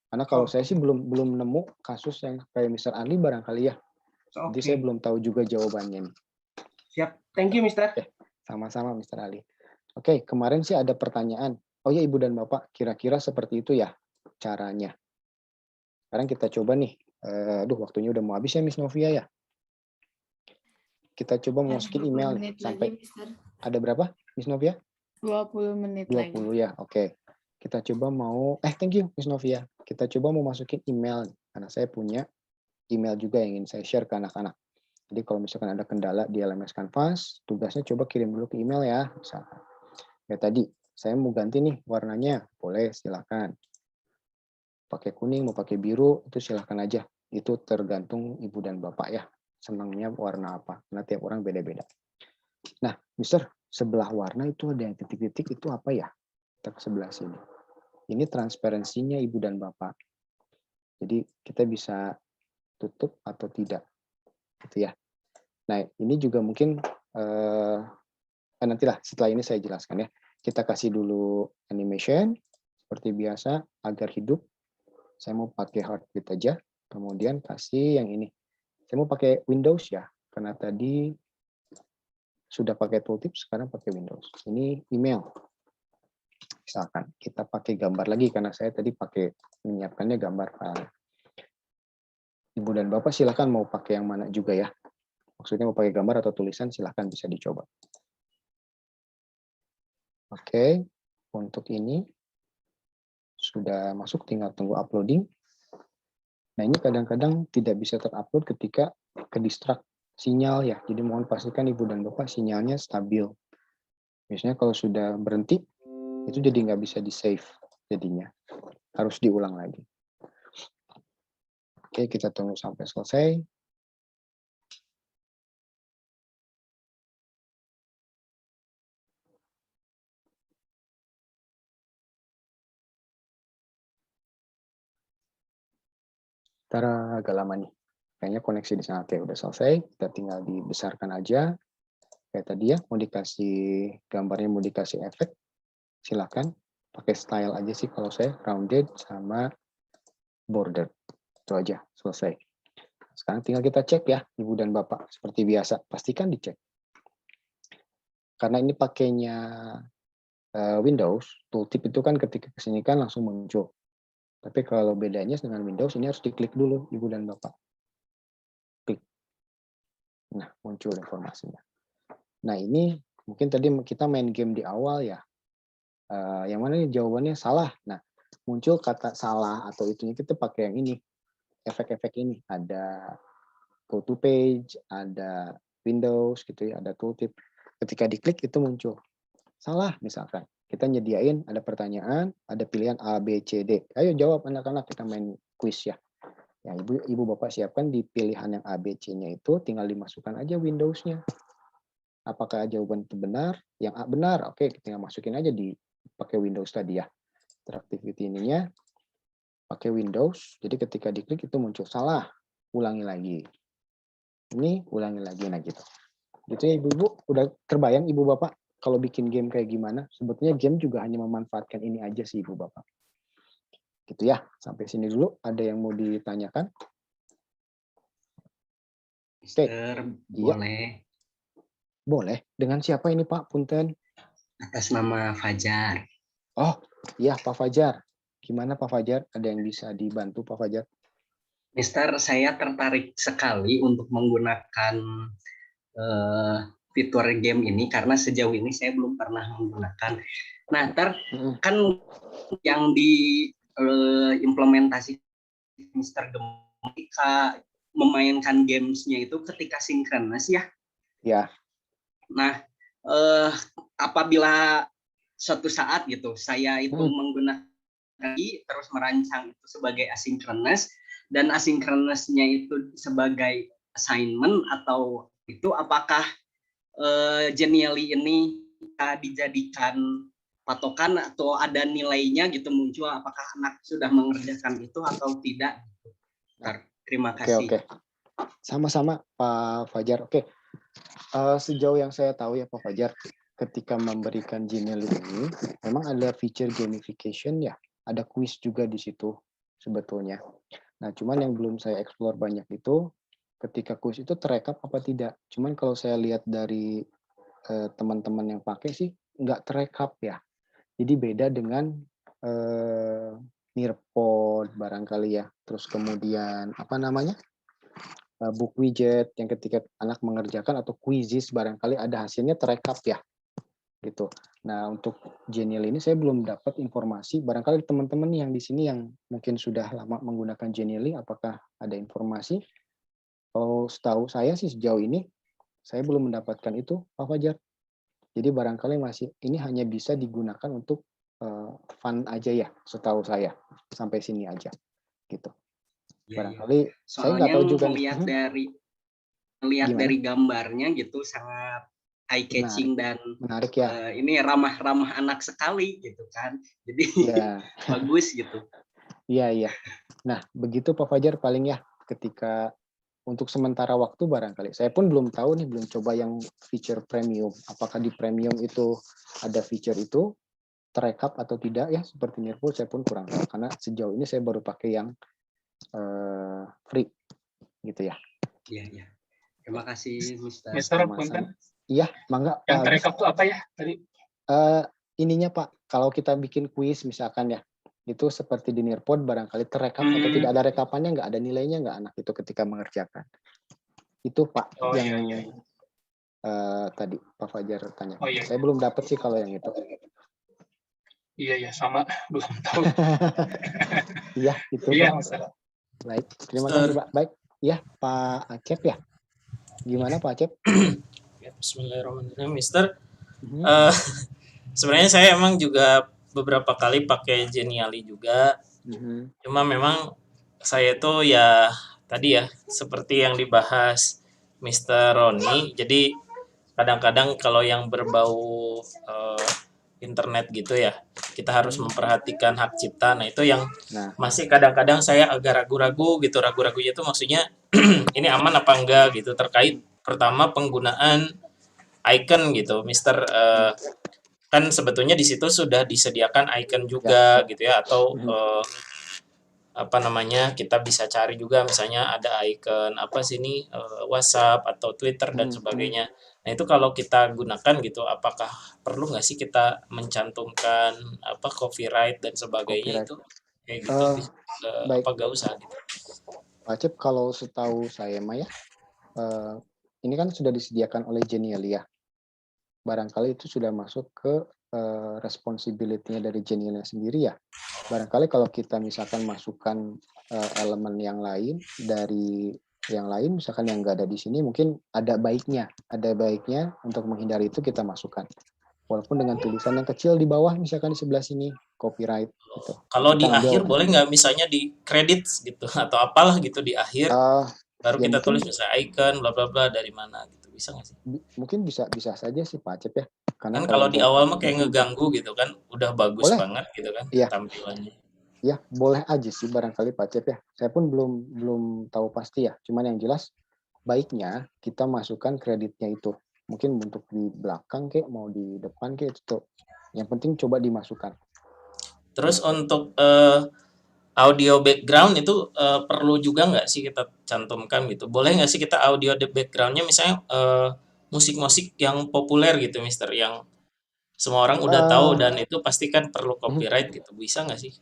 Karena kalau saya sih belum nemu kasus yang kayak Mister Ali barangkali ya. Jadi saya belum tahu juga jawabannya nih. Siap, thank you Mister. Sama-sama Mister Ali. Oke, kemarin sih ada pertanyaan. Oh ya Ibu dan Bapak, kira-kira seperti itu ya caranya. Sekarang kita coba nih. Waktunya udah mau habis ya Miss Novia ya. Kita coba masukin email nih. Sampai lagi, ada berapa Miss Novia? 20 menit 20 lagi. ya, oke. Kita coba mau, thank you Miss Novia. Kita coba mau masukin email nih. Karena saya punya email juga yang ingin saya share ke anak-anak. Jadi kalau misalkan ada kendala di LMS Canvas, tugasnya coba kirim dulu ke email ya. Misalkan. Ya tadi, saya mau ganti nih warnanya. Boleh, silakan. Pakai kuning, mau pakai biru, itu silakan aja. Itu tergantung Ibu dan Bapak ya. Senangnya warna apa. Karena tiap orang beda-beda. Nah, Mister, sebelah warna itu ada yang titik-titik itu apa ya? Kita ke sebelah sini. Ini transparansinya Ibu dan Bapak. Jadi kita bisa tutup atau tidak. Gitu ya. Nah, ini juga mungkin nantilah setelah ini saya jelaskan ya. Kita kasih dulu animation seperti biasa agar hidup. Saya mau pakai heartbeat aja. Kemudian kasih yang ini. Saya mau pakai Windows ya. Karena tadi sudah pakai tooltip, sekarang pakai Windows. Ini email. Misalkan kita pakai gambar lagi karena saya tadi pakai menyiapkannya gambar file. Ibu dan Bapak silakan mau pakai yang mana juga ya. Maksudnya mau pakai gambar atau tulisan silakan bisa dicoba. Oke, untuk ini sudah masuk, tinggal tunggu uploading. Nah ini kadang-kadang tidak bisa terupload ketika ke distract sinyal ya. Jadi mohon pastikan Ibu dan Bapak sinyalnya stabil. Biasanya kalau sudah berhenti itu jadi nggak bisa di save jadinya. Harus diulang lagi. Oke, kita tunggu sampai selesai. Tara, agak lama nih. Kayaknya koneksi di sana udah selesai. Kita tinggal dibesarkan aja. Kayak tadi ya, mau dikasih gambarnya, mau dikasih efek. Silakan. Pakai style aja sih kalau saya. Rounded sama border. Itu aja, selesai. Sekarang tinggal kita cek ya, Ibu dan Bapak. Seperti biasa, pastikan dicek. Karena ini pakainya Windows, tooltip itu kan ketika kesini kan langsung muncul. Tapi kalau bedanya dengan Windows, ini harus diklik dulu, Ibu dan Bapak. Klik. Nah, muncul informasinya. Nah, ini mungkin tadi kita main game di awal ya. Yang mana nih jawabannya salah. Nah, muncul kata salah atau itunya kita pakai yang ini. Efek-efek ini. Ada go to page, ada Windows gitu ya, ada tooltip. Ketika diklik itu muncul. Salah misalkan. Kita nyediain ada pertanyaan, ada pilihan A, B, C, D. Ayo jawab anak-anak, kita main quiz ya. Ya, ibu bapak siapkan di pilihan yang A, B, C-nya itu tinggal dimasukkan aja Windows-nya. Apakah jawaban itu benar? Yang A benar, oke, tinggal masukin aja di pakai Windows tadi ya. Interactivity ininya pakai Windows. Jadi ketika diklik itu muncul salah, ulangi lagi. Ini ulangi lagi, nah gitu. Gitu ya ibu-ibu, udah terbayang ibu bapak kalau bikin game kayak gimana? Sebetulnya game juga hanya memanfaatkan ini aja sih ibu bapak. Gitu ya, sampai sini dulu. Ada yang mau ditanyakan? Mister, Iya. boleh Boleh. Dengan siapa ini Pak? Punten. atas nama Fajar. Oh, iya Pak Fajar. Gimana Pak Fajar? Ada yang bisa dibantu Pak Fajar? Mister, saya tertarik sekali untuk menggunakan fitur game ini karena sejauh ini saya belum pernah menggunakan. Nah, kan yang diimplementasi Mister ketika memainkan gamesnya itu ketika sinkronis ya. Ya. Nah, apabila suatu saat gitu saya itu menggunakan terus merancang itu sebagai asinkronus dan asinkronusnya itu sebagai assignment atau itu apakah Genially ini bisa dijadikan patokan atau ada nilainya gitu muncul apakah anak sudah mengerjakan itu atau tidak? Terima kasih. Oke. Sama-sama Pak Fajar. Oke. Sejauh yang saya tahu ya Pak Fajar, ketika memberikan Genially ini, memang ada feature gamification ya, ada quiz juga di situ sebetulnya. Nah, cuman yang belum saya explore banyak itu, ketika quiz itu terekap apa tidak. Cuman kalau saya lihat dari teman-teman yang pakai sih, nggak terekap ya. Jadi beda dengan Nearpod barangkali ya. Terus kemudian apa namanya? Book widget yang ketika anak mengerjakan atau quizzes barangkali ada hasilnya terekap ya gitu. Nah untuk Genially ini saya belum dapat informasi, barangkali teman-teman yang di sini yang mungkin sudah lama menggunakan Genially apakah ada informasi? Kalau setahu saya sih sejauh ini saya belum mendapatkan itu Pak Fajar. Jadi barangkali masih ini hanya bisa digunakan untuk fun aja ya setahu saya, sampai sini aja gitu. Barangkali saya nggak tahu juga melihat dari gambarnya gitu sangat eye catching dan menarik ya. Ini ramah-ramah anak sekali gitu kan. Jadi bagus gitu. Iya. Nah, begitu Pak Fajar paling ya ketika untuk sementara waktu barangkali. Saya pun belum tahu nih, belum coba yang feature premium. Apakah di premium itu ada feature itu terekap atau tidak ya seperti Nearpod saya pun kurang tahu karena sejauh ini saya baru pakai yang free gitu ya. Iya. Terima kasih Mister. Iya, mangga. Yang terekap itu apa ya tadi? Ininya Pak, kalau kita bikin quiz misalkan ya, itu seperti di Nearpod barangkali terekap atau tidak ada rekapannya, nggak ada nilainya nggak anak itu ketika mengerjakan. Itu Pak tadi Pak Fajar tanya. Saya belum dapat sih kalau yang itu. Iya, sama belum tahu. Iya, itu Pak. Baik, terima kasih Pak. Baik, ya Pak Acep ya. Gimana Pak Acep? Bismillahirrahmanirrahim, Mister. Sebenarnya saya emang juga beberapa kali pakai Genially juga. Cuma memang saya itu ya tadi ya seperti yang dibahas Mr. Roni. Jadi kadang-kadang kalau yang berbau internet gitu ya, kita harus memperhatikan hak cipta. Nah itu yang masih kadang-kadang saya agak ragu-ragu gitu. Ragu-ragunya itu maksudnya ini aman apa enggak gitu terkait pertama penggunaan icon gitu, Mister. Kan sebetulnya di situ sudah disediakan icon juga gitu ya, atau apa namanya kita bisa cari juga misalnya ada icon apa sih ini WhatsApp atau Twitter dan sebagainya. Nah itu kalau kita gunakan gitu, apakah perlu nggak sih kita mencantumkan apa copyright dan sebagainya itu kayak gitu? Apa nggak usah gitu? Pak Cep, kalau setahu saya Maya, ini kan sudah disediakan oleh Genially ya. Barangkali itu sudah masuk ke responsibility-nya dari Genially sendiri ya. Barangkali kalau kita misalkan masukkan elemen yang lain dari yang lain, misalkan yang nggak ada di sini, mungkin ada baiknya untuk menghindari itu kita masukkan. walaupun dengan tulisan yang kecil di bawah, misalkan di sebelah sini copyright gitu. Kalau di Kita ambil, akhir boleh nggak misalnya di credit gitu atau apalah gitu di akhir baru ya kita mungkin tulis misalnya icon bla bla bla dari mana gitu, bisa nggak sih? mungkin bisa saja sih Pak Acep ya, karena Kan kalau kalau di buat awal mah kayak ngeganggu gitu kan, udah bagus boleh, banget gitu kan iya, tampilannya. ya boleh aja sih barangkali Pak Acep ya. Saya pun belum tahu pasti ya. Cuman yang jelas baiknya kita masukkan kreditnya itu. Mungkin untuk di belakang kek, mau di depan kek itu. Yang penting coba dimasukkan. Terus untuk audio background itu perlu juga nggak sih kita cantumkan gitu? Boleh nggak sih kita audio backgroundnya misalnya musik-musik yang populer gitu, Mister, yang semua orang udah tahu dan itu pasti kan perlu copyright gitu, bisa nggak sih?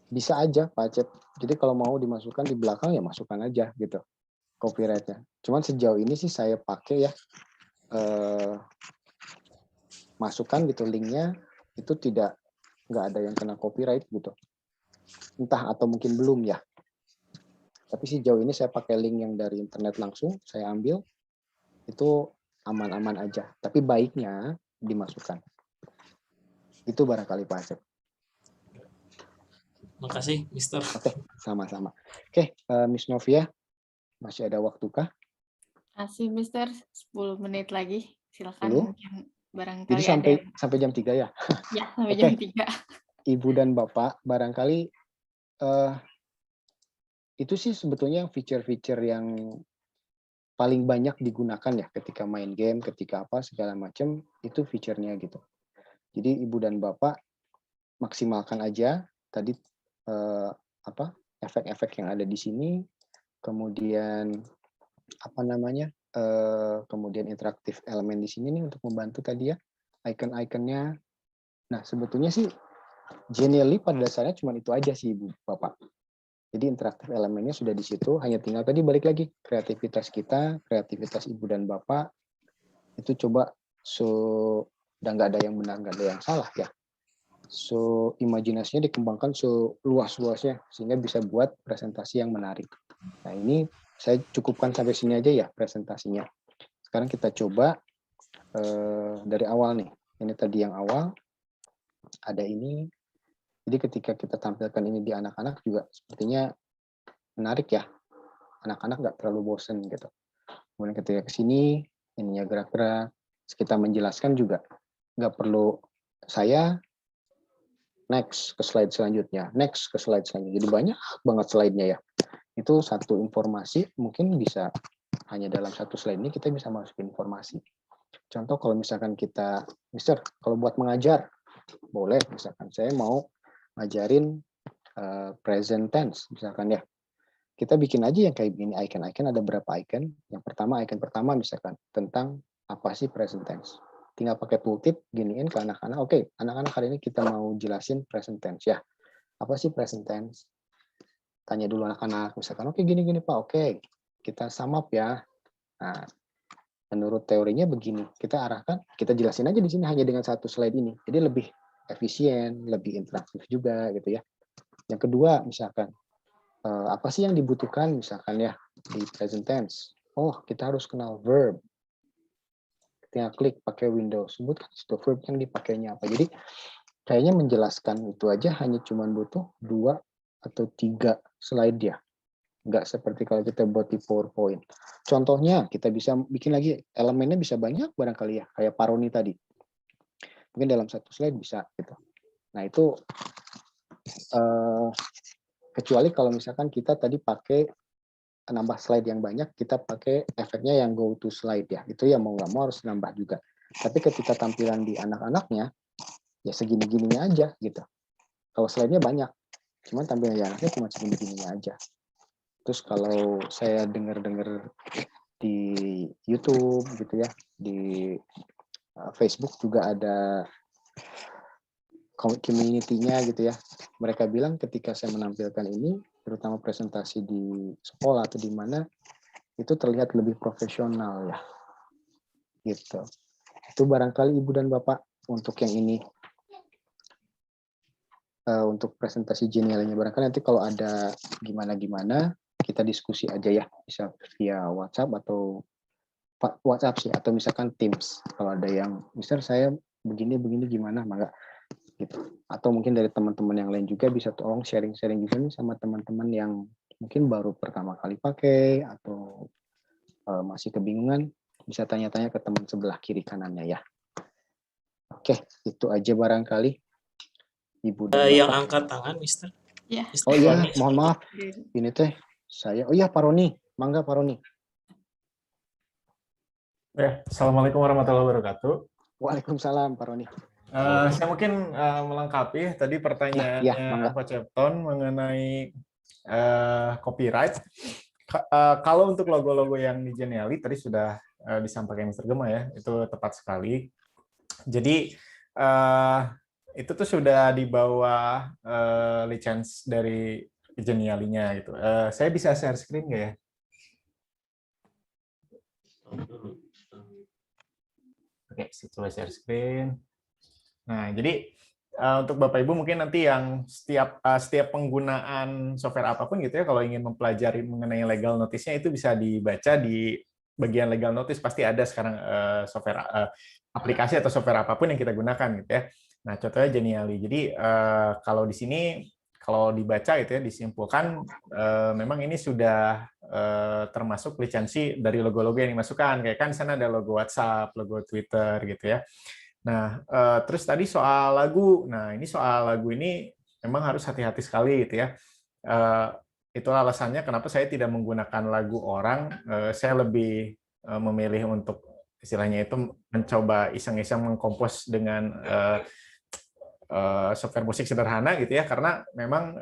Bisa aja Pak Acep. Jadi kalau mau dimasukkan di belakang ya masukkan aja gitu copyrightnya. Cuman sejauh ini sih saya pakai ya masukkan gitu linknya itu nggak ada yang kena copyright gitu. Entah atau mungkin belum ya. Tapi sejauh ini saya pakai link yang dari internet langsung saya ambil itu aman-aman aja. Tapi baiknya dimasukkan. Itu barangkali Pak Acep. Makasih, Mister. Oke, sama-sama. Oke, Miss Novia, masih ada waktu kah? Masih, Mister. 10 menit lagi. Silakan 10? mungkin barangkali Jadi ada sampai jam 3 ya? ya, sampai Oke. jam 3. Ibu dan Bapak, barangkali itu sih sebetulnya feature-feature yang paling banyak digunakan ya ketika main game, ketika apa segala macam, itu feature-nya gitu. Jadi Ibu dan Bapak maksimalkan aja tadi efek-efek yang ada di sini, kemudian kemudian interaktif elemen di sini nih untuk membantu tadi ya icon-iconnya. Nah sebetulnya sih Genially pada dasarnya cuma itu aja sih Ibu Bapak. Jadi interaktif elemennya sudah di situ, hanya tinggal tadi balik lagi kreativitas kita, kreativitas Ibu dan Bapak itu coba dan nggak ada yang benar nggak ada yang salah ya. Imajinasinya dikembangkan seluas-luasnya sehingga bisa buat presentasi yang menarik. Nah ini saya cukupkan sampai sini aja ya presentasinya. Sekarang kita coba dari awal nih. Ini tadi yang awal ada ini. Jadi ketika kita tampilkan ini di anak-anak juga sepertinya menarik ya. Anak-anak nggak terlalu bosen gitu. Kemudian ketika ke sini ininya gerak-gerak, kita menjelaskan juga nggak perlu saya next ke slide selanjutnya, next ke slide selanjutnya. Jadi banyak banget slide-nya ya. Itu satu informasi mungkin bisa hanya dalam satu slide ini kita bisa masukin informasi. Contoh kalau misalkan kita, Mister, kalau buat mengajar boleh misalkan saya mau ngajarin present tense misalkan ya. Kita bikin aja yang kayak gini icon-icon, ada berapa icon. Yang pertama icon pertama misalkan tentang apa sih present tense. Tinggal pakai tooltip giniin ke anak-anak. Oke, anak-anak hari ini kita mau jelasin present tense ya. Apa sih present tense? Tanya dulu anak-anak misalkan, oke gini-gini Pak, oke. Kita sum up ya. Nah, menurut teorinya begini. Kita arahkan, kita jelasin aja di sini hanya dengan satu slide ini. Jadi lebih efisien, lebih interaktif juga gitu ya. Yang kedua misalkan apa sih yang dibutuhkan misalkan ya di present tense. Oh, kita harus kenal verb. Tinggal klik pakai Windows, sebutkan itu verb yang dipakainya apa. Jadi kayaknya menjelaskan itu aja hanya cuma butuh 2 atau 3 slide ya. Nggak seperti kalau kita buat di PowerPoint. Contohnya kita bisa bikin lagi elemennya bisa banyak barangkali ya, kayak Paroni tadi. Mungkin dalam satu slide bisa gitu. Nah itu kecuali kalau misalkan kita tadi pakai nambah slide yang banyak, kita pakai efeknya yang go to slide ya. Itu ya mau nggak mau harus nambah juga. Tapi ketika tampilan di anak-anaknya, ya segini-gininya aja gitu. Kalau slide-nya banyak, cuman tampilan di anaknya cuma segini-gininya aja. Terus kalau saya dengar-dengar di YouTube gitu ya, di Facebook juga ada community-nya gitu ya. Mereka bilang ketika saya menampilkan ini, terutama presentasi di sekolah atau di mana, itu terlihat lebih profesional ya. Gitu. Itu barangkali Ibu dan Bapak untuk yang ini. Untuk presentasi Genially-nya. Barangkali nanti kalau ada gimana-gimana, kita diskusi aja ya. Bisa via WhatsApp atau WhatsApp sih, atau misalkan Teams. Kalau ada yang, misalnya saya begini gimana, mangga gitu. Atau mungkin dari teman-teman yang lain juga bisa tolong sharing-sharing juga nih sama teman-teman yang mungkin baru pertama kali pakai atau masih kebingungan, bisa tanya-tanya ke teman sebelah kiri kanannya ya. Oke, itu aja barangkali Ibu dan Yang Bapak. angkat tangan, Mister. Ya. Mister Oh iya, Roni. mohon maaf. Ini teh saya. Oh iya, Pak Roni. Mangga Pak Roni. Ya, Assalamualaikum warahmatullahi wabarakatuh. Waalaikumsalam Pak Roni. Saya mungkin melengkapi tadi pertanyaannya Pak Cepton mengenai copyright. Kalau untuk logo-logo yang di Geniali tadi sudah disampaikan Mr. Gema ya, itu tepat sekali. Jadi itu tuh sudah di bawah license dari Genialinya gitu. Saya bisa share screen nggak ya? Oke, coba share screen. Nah, jadi untuk Bapak Ibu mungkin nanti yang setiap penggunaan software apapun gitu ya, kalau ingin mempelajari mengenai legal notice-nya itu bisa dibaca di bagian legal notice, pasti ada sekarang software aplikasi atau software apapun yang kita gunakan gitu ya. Nah, contohnya Geniali. Jadi kalau di sini kalau dibaca itu ya disimpulkan memang ini sudah termasuk lisensi dari logo-logo yang dimasukkan. Kayak kan di sana ada logo WhatsApp, logo Twitter gitu ya. Nah, terus tadi soal lagu. Nah, ini soal lagu ini memang harus hati-hati sekali gitu ya. Itulah alasannya kenapa saya tidak menggunakan lagu orang. Saya lebih memilih untuk istilahnya itu mencoba iseng-iseng mengkompos dengan software musik sederhana gitu ya, karena memang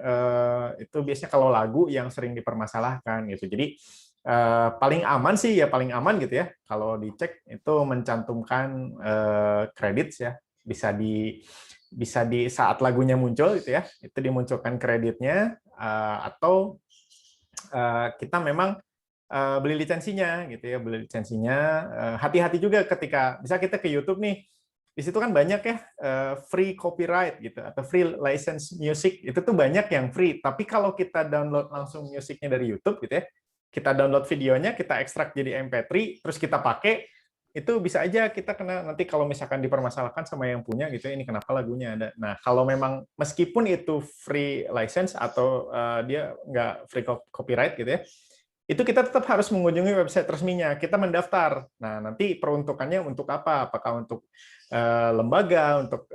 itu biasanya kalau lagu yang sering dipermasalahkan gitu. Jadi paling aman sih ya, paling aman gitu ya kalau dicek itu mencantumkan kredit ya, bisa di saat lagunya muncul gitu ya, itu dimunculkan kreditnya, atau kita memang beli lisensinya gitu ya, beli lisensinya. Hati-hati juga ketika bisa kita ke YouTube nih, di situ kan banyak ya free copyright gitu atau free license music, itu tuh banyak yang free, tapi kalau kita download langsung musiknya dari YouTube gitu ya, kita download videonya, kita ekstrak jadi MP3, terus kita pakai, itu bisa aja kita kena nanti kalau misalkan dipermasalahkan sama yang punya gitu, ini kenapa lagunya ada. Nah, kalau memang meskipun itu free license atau dia nggak free copyright gitu ya, itu kita tetap harus mengunjungi website resminya, kita mendaftar. Nah, nanti peruntukannya untuk apa? Apakah untuk lembaga, untuk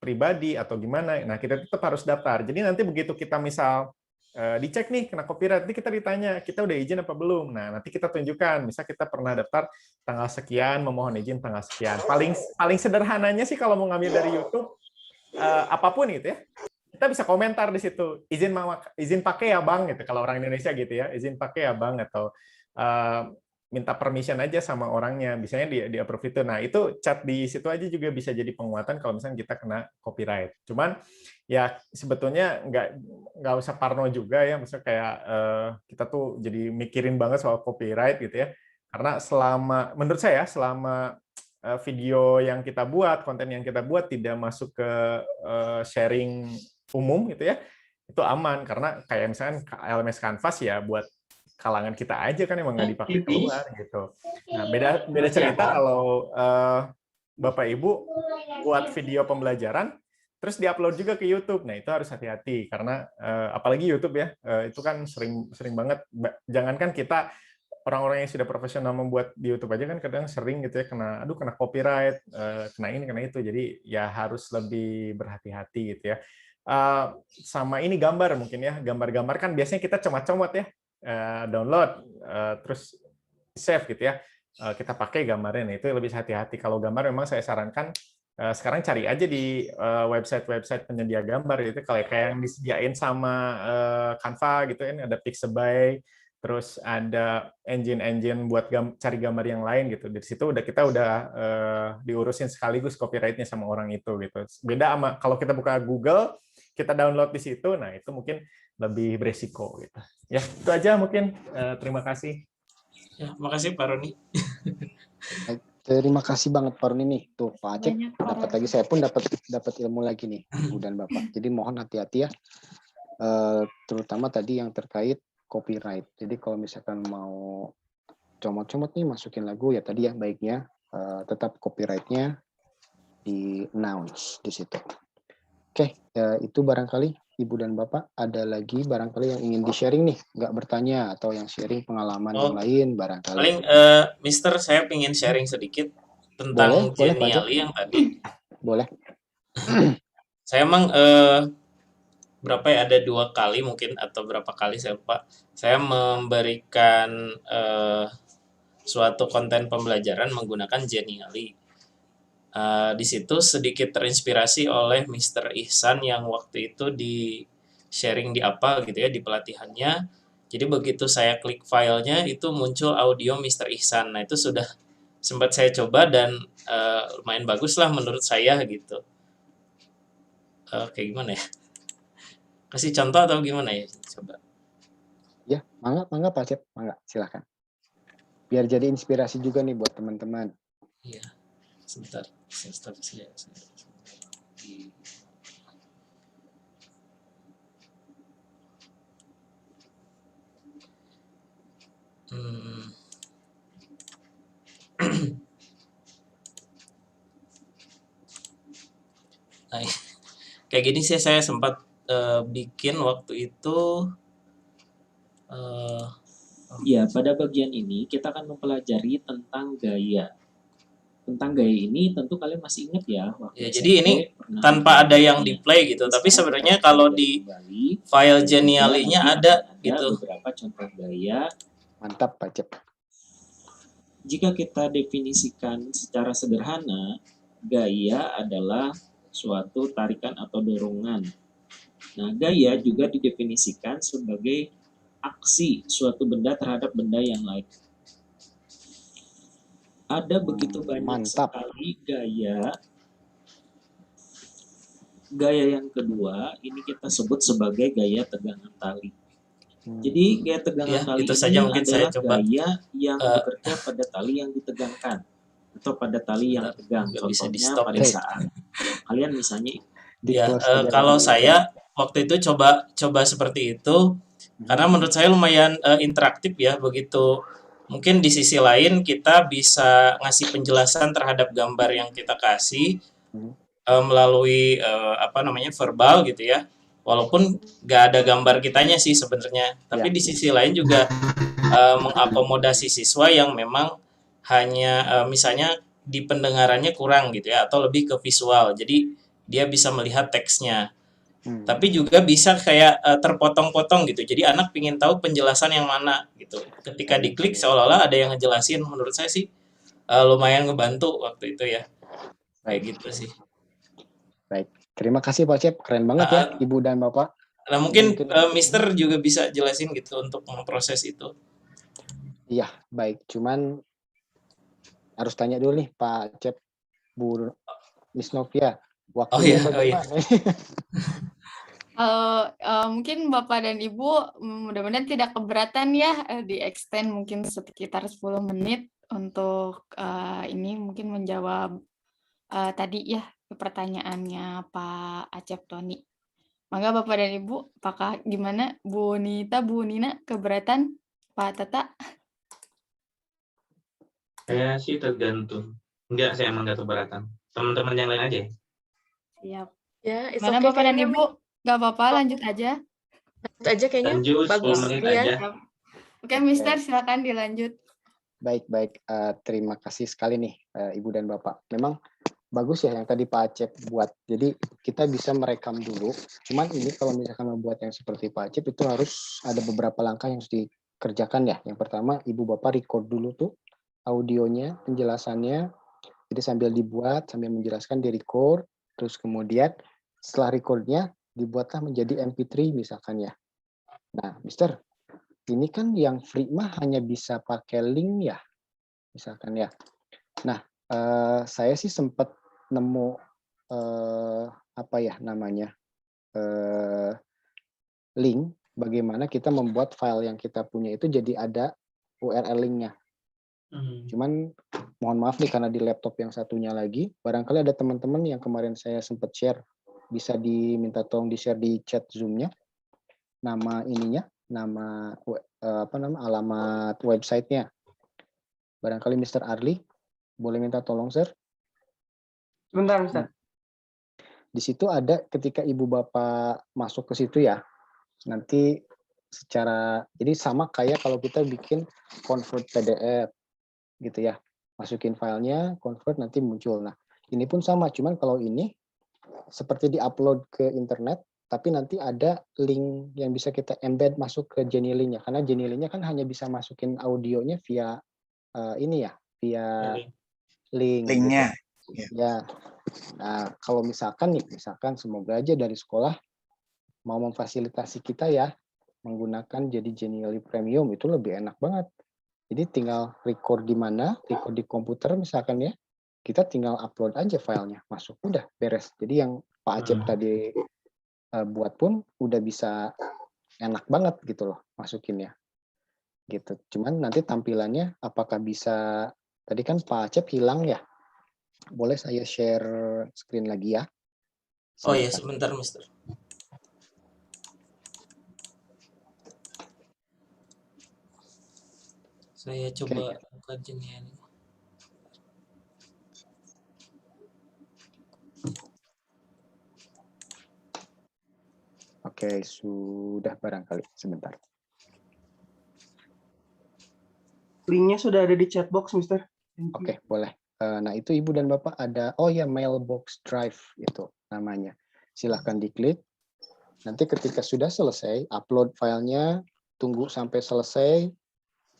pribadi, atau gimana? Nah, kita tetap harus daftar. Jadi nanti begitu kita misal dicek nih kena copyright, nanti kita ditanya kita udah izin apa belum. Nah, nanti kita tunjukkan, misal kita pernah daftar tanggal sekian, memohon izin tanggal sekian. Paling sederhananya sih kalau mau ngambil dari YouTube apapun gitu ya, kita bisa komentar di situ, izin pakai ya bang gitu, kalau orang Indonesia gitu ya, izin pakai ya bang, atau minta permission aja sama orangnya, biasanya di approve itu. Nah, itu chat di situ aja juga bisa jadi penguatan kalau misalnya kita kena copyright. Cuman ya sebetulnya nggak usah parno juga ya, maksudnya kayak kita tuh jadi mikirin banget soal copyright gitu ya. Karena menurut saya selama video yang kita buat, konten yang kita buat tidak masuk ke sharing umum gitu ya, itu aman, karena kayak misalkan LMS Canvas ya buat kalangan kita aja kan, emang nggak dipakai keluar gitu. Nah, beda cerita kalau Bapak Ibu buat video pembelajaran terus diupload juga ke YouTube. Nah, itu harus hati-hati karena apalagi YouTube ya, itu kan sering banget, jangankan kita orang-orang yang sudah profesional membuat di YouTube aja kan kadang sering gitu ya kena copyright, kena ini, kena itu. Jadi ya harus lebih berhati-hati gitu ya. Sama ini gambar mungkin ya, gambar-gambar kan biasanya kita comot-comot ya, download terus save gitu ya, kita pakai gambarnya. Nah, itu lebih hati-hati. Kalau gambar memang saya sarankan sekarang cari aja di website penyedia gambar itu, kayak yang disediain sama Canva gitu kan, ada Pixabay, terus ada engine buat cari gambar yang lain gitu. Di situ kita udah diurusin sekaligus copyright-nya sama orang itu gitu. Beda sama kalau kita buka Google, kita download di situ, nah itu mungkin lebih beresiko gitu. Ya, itu aja mungkin. Terima kasih. Ya, makasih Pak Roni. Terima kasih banget Pak Roni nih. Tuh Pak Aceh dapat lagi, saya pun dapat ilmu lagi nih, Ibu dan Bapak. Jadi mohon hati-hati ya. Terutama tadi yang terkait copyright. Jadi kalau misalkan mau comot-comot nih masukin lagu ya tadi ya, baiknya tetap copyright-nya di announce di situ. Oke, itu barangkali Ibu dan Bapak ada lagi barangkali yang ingin di-sharing nih, nggak bertanya atau yang sharing pengalaman yang lain barangkali. Paling Mister saya ingin sharing sedikit tentang Boleh, Pak Geniali yang tadi. Boleh. Saya emang berapa ya, ada 2 kali mungkin atau berapa kali saya lupa, saya memberikan suatu konten pembelajaran menggunakan Geniali. Di situ sedikit terinspirasi oleh Mr. Ihsan yang waktu itu di sharing di apa gitu ya, di pelatihannya. Jadi begitu saya klik filenya itu muncul audio Mr. Ihsan. Nah itu sudah sempat saya coba dan lumayan bagus lah menurut saya gitu. Kayak gimana ya? Kasih contoh atau gimana ya? Coba. Ya, mangga Pak Cep, mangga silakan. Biar jadi inspirasi juga nih buat teman-teman. Iya, sebentar. Saya. Nah, kayak gini sih saya sempat bikin waktu itu. Ya, pada bagian ini kita akan mempelajari tentang gaya. Tentang gaya ini tentu kalian masih ingat ya. Ya, jadi ini tanpa ada yang di play gitu, tapi sebenarnya kalau di file Geniali-nya ada gitu. Beberapa contoh gaya. Mantap Pak Cep. Jika kita definisikan secara sederhana, gaya adalah suatu tarikan atau dorongan. Nah, gaya juga didefinisikan sebagai aksi suatu benda terhadap benda yang lain. Ada begitu banyak sekali gaya. Gaya yang kedua, ini kita sebut sebagai gaya tegangan tali. Jadi gaya tegangan tali itu ini saja mungkin adalah saya coba. gaya yang bekerja pada tali yang ditegangkan atau pada tali yang tegang. Contohnya pada saat kalian misalnya. Ya, kalau saya waktu itu coba seperti itu karena menurut saya lumayan interaktif ya. Begitu mungkin di sisi lain kita bisa ngasih penjelasan terhadap gambar yang kita kasih melalui verbal gitu ya. Walaupun nggak ada gambar kitanya sih sebenarnya, tapi di sisi lain juga mengakomodasi siswa yang memang hanya misalnya di pendengarannya kurang gitu ya, atau lebih ke visual. Jadi dia bisa melihat teksnya. Tapi juga bisa kayak terpotong-potong gitu. Jadi anak pingin tahu penjelasan yang mana gitu. Ketika diklik seolah-olah ada yang ngejelasin. Menurut saya sih lumayan ngebantu waktu itu ya. Kayak gitu sih. Baik, terima kasih Pak Cep. Keren banget ya Ibu dan Bapak. Nah mungkin Mister juga bisa jelasin gitu untuk memproses itu. Iya, baik. Cuman harus tanya dulu nih Pak Cep, Bu Miss Novia. Waktunya bagaimana? Mungkin Bapak dan Ibu mudah-mudahan tidak keberatan ya di extend mungkin sekitar 10 menit untuk ini mungkin menjawab tadi ya pertanyaannya Pak Acep Tony. Maka Bapak dan Ibu, apakah gimana Bu Nita, Bu Nina keberatan? Pak Tata? Saya sih tergantung. Enggak, saya emang nggak keberatan. Teman-teman yang lain aja. Siap. Ya, Mana Bapak dan Ibu? Nggak apa-apa, lanjut aja. Lanjut aja kayaknya. Lanjut, bagus 10 menit ya. aja. Oke, Mister, silakan dilanjut. Baik. Terima kasih sekali nih Ibu dan Bapak. Memang bagus ya yang tadi Pak Acep buat. Jadi kita bisa merekam dulu. Cuman ini kalau misalkan membuat yang seperti Pak Acep itu harus ada beberapa langkah yang harus dikerjakan ya. Yang pertama Ibu Bapak record dulu tuh audionya, penjelasannya. Jadi sambil dibuat, sambil menjelaskan di record. Terus kemudian setelah recordnya dibuatlah menjadi MP3 misalkan ya. Nah, Mister, ini kan yang free mah hanya bisa pakai link ya, misalkan ya. Nah, saya sih sempat nemu link bagaimana kita membuat file yang kita punya itu jadi ada URL linknya. Cuman mohon maaf nih karena di laptop yang satunya lagi, barangkali ada teman-teman yang kemarin saya sempat share, bisa diminta tolong di-share di chat Zoom-nya. Nama ininya, alamat website-nya. Barangkali Mr. Arli boleh minta tolong, Sir? Bentar, Ustaz. Di situ ada ketika ibu bapak masuk ke situ ya, nanti jadi sama kayak kalau kita bikin convert PDF gitu ya, masukin filenya, convert nanti muncul. Nah ini pun sama, cuman kalau ini seperti diupload ke internet, tapi nanti ada link yang bisa kita embed masuk ke Genially-nya, karena Genially-nya kan hanya bisa masukin audionya via ini ya, via link. Linknya. Gitu. Ya. Nah, kalau misalkan semoga aja dari sekolah mau memfasilitasi kita ya menggunakan jadi Genially Premium, itu lebih enak banget. Jadi tinggal record di mana, record di komputer misalkan ya, kita tinggal upload aja filenya, masuk udah beres. Jadi yang Pak Acep tadi buat pun udah bisa enak banget gitu loh masukinnya. Gitu. Cuman nanti tampilannya apakah bisa, tadi kan Pak Acep hilang ya. Boleh saya share screen lagi ya? Oh ya, sebentar, Mister. Saya coba buka Genially. Oke, sudah barangkali. Sebentar. Linknya sudah ada di chat box, Mister. Oke, boleh. Nah, itu Ibu dan Bapak ada, oh ya, Mailbox Drive itu namanya. Silahkan diklik. Nanti ketika sudah selesai, upload filenya, tunggu sampai selesai.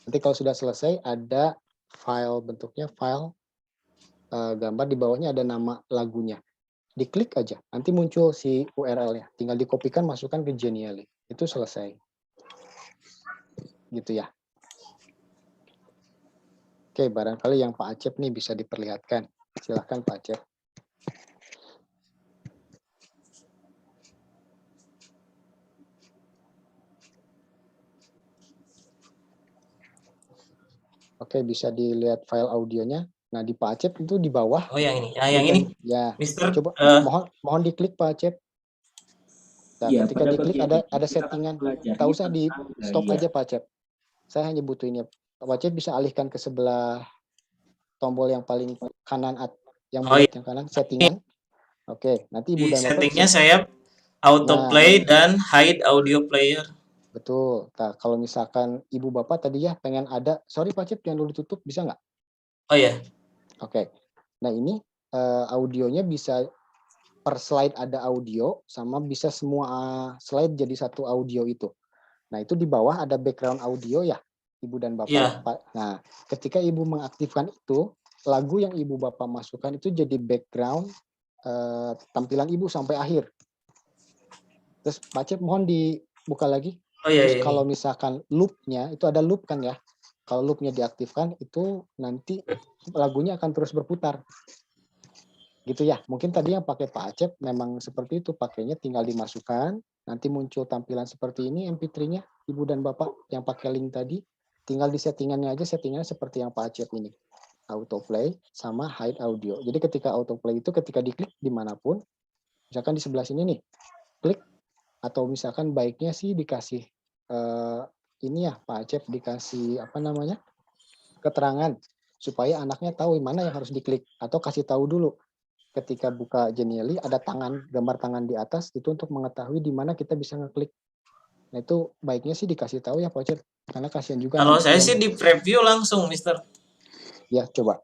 Nanti kalau sudah selesai, ada file, bentuknya file gambar, di bawahnya ada nama lagunya. Diklik aja, nanti muncul si URL-nya. Tinggal dikopikan, masukkan ke Genially. Itu selesai. Gitu ya. Oke, barangkali yang Pak Acep nih bisa diperlihatkan. Silahkan Pak Acep. Oke, bisa dilihat file audionya. Nah, di Pak Acep itu di bawah. Oh, yang ini. Yang ini. Ya. Mister, Coba mohon diklik Pak Acep. Nah, Ya, ketika pada diklik bagian ada ini settingan. kita pelajari Nggak usah di tentang stop gaya. aja Pak Acep. Saya hanya butuh ini. Pak Acep bisa alihkan ke sebelah tombol yang paling kanan, yang bulat yang kanan, settingan. Oke, nanti Ibu di dan Bapak settingnya bisa. saya autoplay dan hide audio player. Betul. Nah, kalau misalkan Ibu Bapak tadi ya pengen ada, sorry Pak Cip, jangan dulu ditutup, bisa nggak? Oh ya. Oke. Nah ini audionya bisa per slide ada audio, sama bisa semua slide jadi satu audio itu. Nah itu di bawah ada background audio ya, Ibu dan Bapak. Iya. Nah ketika Ibu mengaktifkan itu, lagu yang Ibu Bapak masukkan itu jadi background tampilan Ibu sampai akhir. Terus Pak Cip mohon dibuka lagi. Oh iya, Terus ini. kalau misalkan loop-nya, itu ada loop kan ya. Kalau loop-nya diaktifkan, itu nanti lagunya akan terus berputar. Gitu ya. Mungkin tadi yang pakai Pak Acep memang seperti itu. Pakainya tinggal dimasukkan, nanti muncul tampilan seperti ini MP3-nya, Ibu dan Bapak yang pakai link tadi. Tinggal di settingannya aja, settingannya seperti yang Pak Acep ini. Autoplay sama hide audio. Jadi ketika autoplay itu ketika diklik dimanapun, misalkan di sebelah sini nih, klik, atau misalkan baiknya sih dikasih ini ya Pak Acep, dikasih apa namanya, keterangan supaya anaknya tahu mana yang harus diklik, atau kasih tahu dulu ketika buka Genially ada gambar tangan di atas itu untuk mengetahui di mana kita bisa ngeklik. Nah itu baiknya sih dikasih tahu ya Pak Acep, karena kasihan juga. Kalau saya sih di preview langsung, Mister. Ya coba.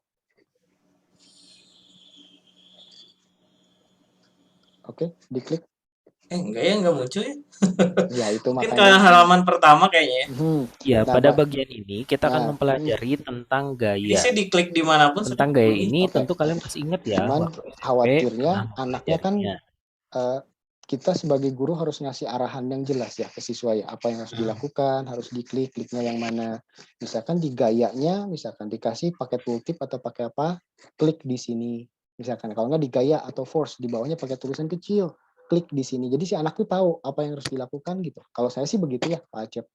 Oke, diklik. Enggak muncul ya. Ya itu mungkin makanya. ke halaman pertama kayaknya. Ya, Nah, pada bagian ini kita akan mempelajari tentang Ini gaya. saya diklik dimanapun. Tentang gaya ini tentu kalian masih ingat ya. Cuman waktu SMP, khawatirnya pernah anaknya kan mempelajarinya. kita sebagai guru harus ngasih arahan yang jelas ya ke siswa ya, apa yang harus dilakukan, harus diklik, kliknya yang mana. Misalkan di gayanya, misalkan dikasih pakai tooltip atau pakai apa, klik di sini. Misalkan kalau nggak di gaya atau force, di bawahnya pakai tulisan kecil, klik di sini. Jadi si anak tuh tahu apa yang harus dilakukan gitu. Kalau saya sih begitu ya Pak Acep.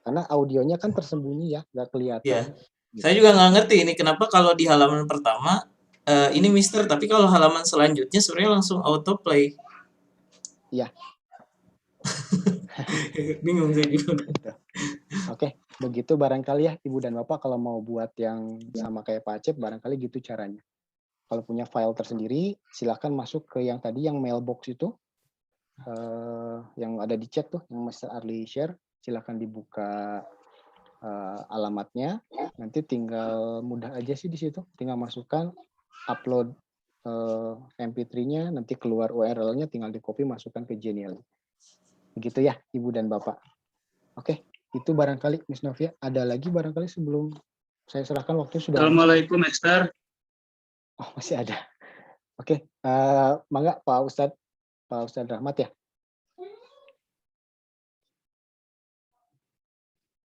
Karena audionya kan tersembunyi ya, nggak kelihatan. Ya. Saya juga nggak ngerti ini kenapa kalau di halaman pertama ini Mister, tapi kalau halaman selanjutnya sebenarnya langsung autoplay. Iya. Bingung saya juga. Oke, begitu barangkali ya Ibu dan Bapak kalau mau buat yang sama kayak Pak Acep, barangkali gitu caranya. Kalau punya file tersendiri, silakan masuk ke yang tadi, yang mailbox itu, yang ada di chat tuh, yang Mr. Arli share. Silakan dibuka alamatnya. Nanti tinggal mudah aja sih di situ. Tinggal masukkan, upload MP3-nya, nanti keluar URL-nya, tinggal di copy, masukkan ke Genially. Begitu ya, Ibu dan Bapak. Oke, itu barangkali Miss Novia. Ada lagi barangkali sebelum saya serahkan, waktu sudah. Assalamualaikum, Mister. Oh, masih ada. Oke, mangga Pak Ustadz Rahmat ya.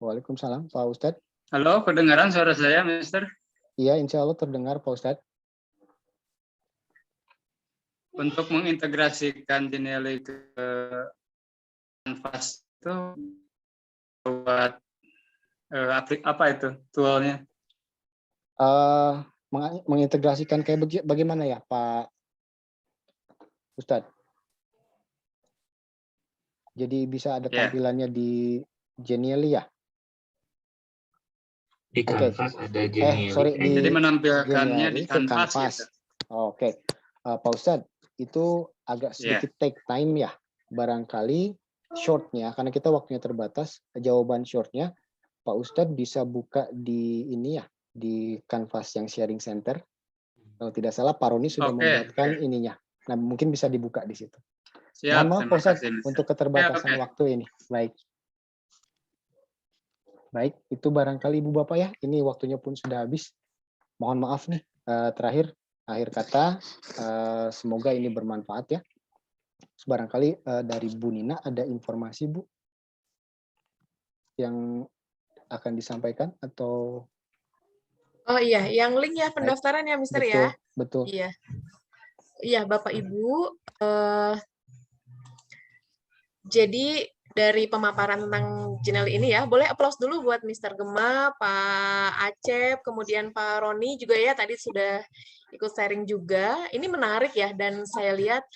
Waalaikumsalam, Pak Ustadz. Halo, kedengaran suara saya, Mister? Iya, insya Allah terdengar, Pak Ustadz. Untuk mengintegrasikan Genially ke Canvas itu buat apa itu toolnya? Mengintegrasikan kayak bagaimana ya, Pak Ustadz? Jadi bisa ada tampilannya di Genially ya? Di Canvas ada Genially. Jadi menampilkannya di Canvas. Gitu. Oke, Pak Ustadz, itu agak sedikit take time ya. Barangkali shortnya, karena kita waktunya terbatas, jawaban shortnya Pak Ustadz bisa buka di ini ya, di Canvas yang sharing center. Kalau tidak salah, Pak Roni sudah membuatkan ininya. Nah, mungkin bisa dibuka di situ. Siap, Mohon maaf, Pak Ustadz, untuk keterbatasan waktu ini. Baik, itu barangkali Ibu Bapak ya. Ini waktunya pun sudah habis. Mohon maaf nih, terakhir, akhir kata, semoga ini bermanfaat ya. Barangkali dari Bu Nina ada informasi, Bu, yang akan disampaikan atau? Oh iya, yang link ya pendaftaran ya, Mister ya. Betul. Iya. Iya, Bapak Ibu. Jadi dari pemaparan tentang Genially ini ya, boleh applause dulu buat Mister Gema, Pak Acep, kemudian Pak Roni juga ya, tadi sudah ikut sharing juga. Ini menarik ya, dan saya lihat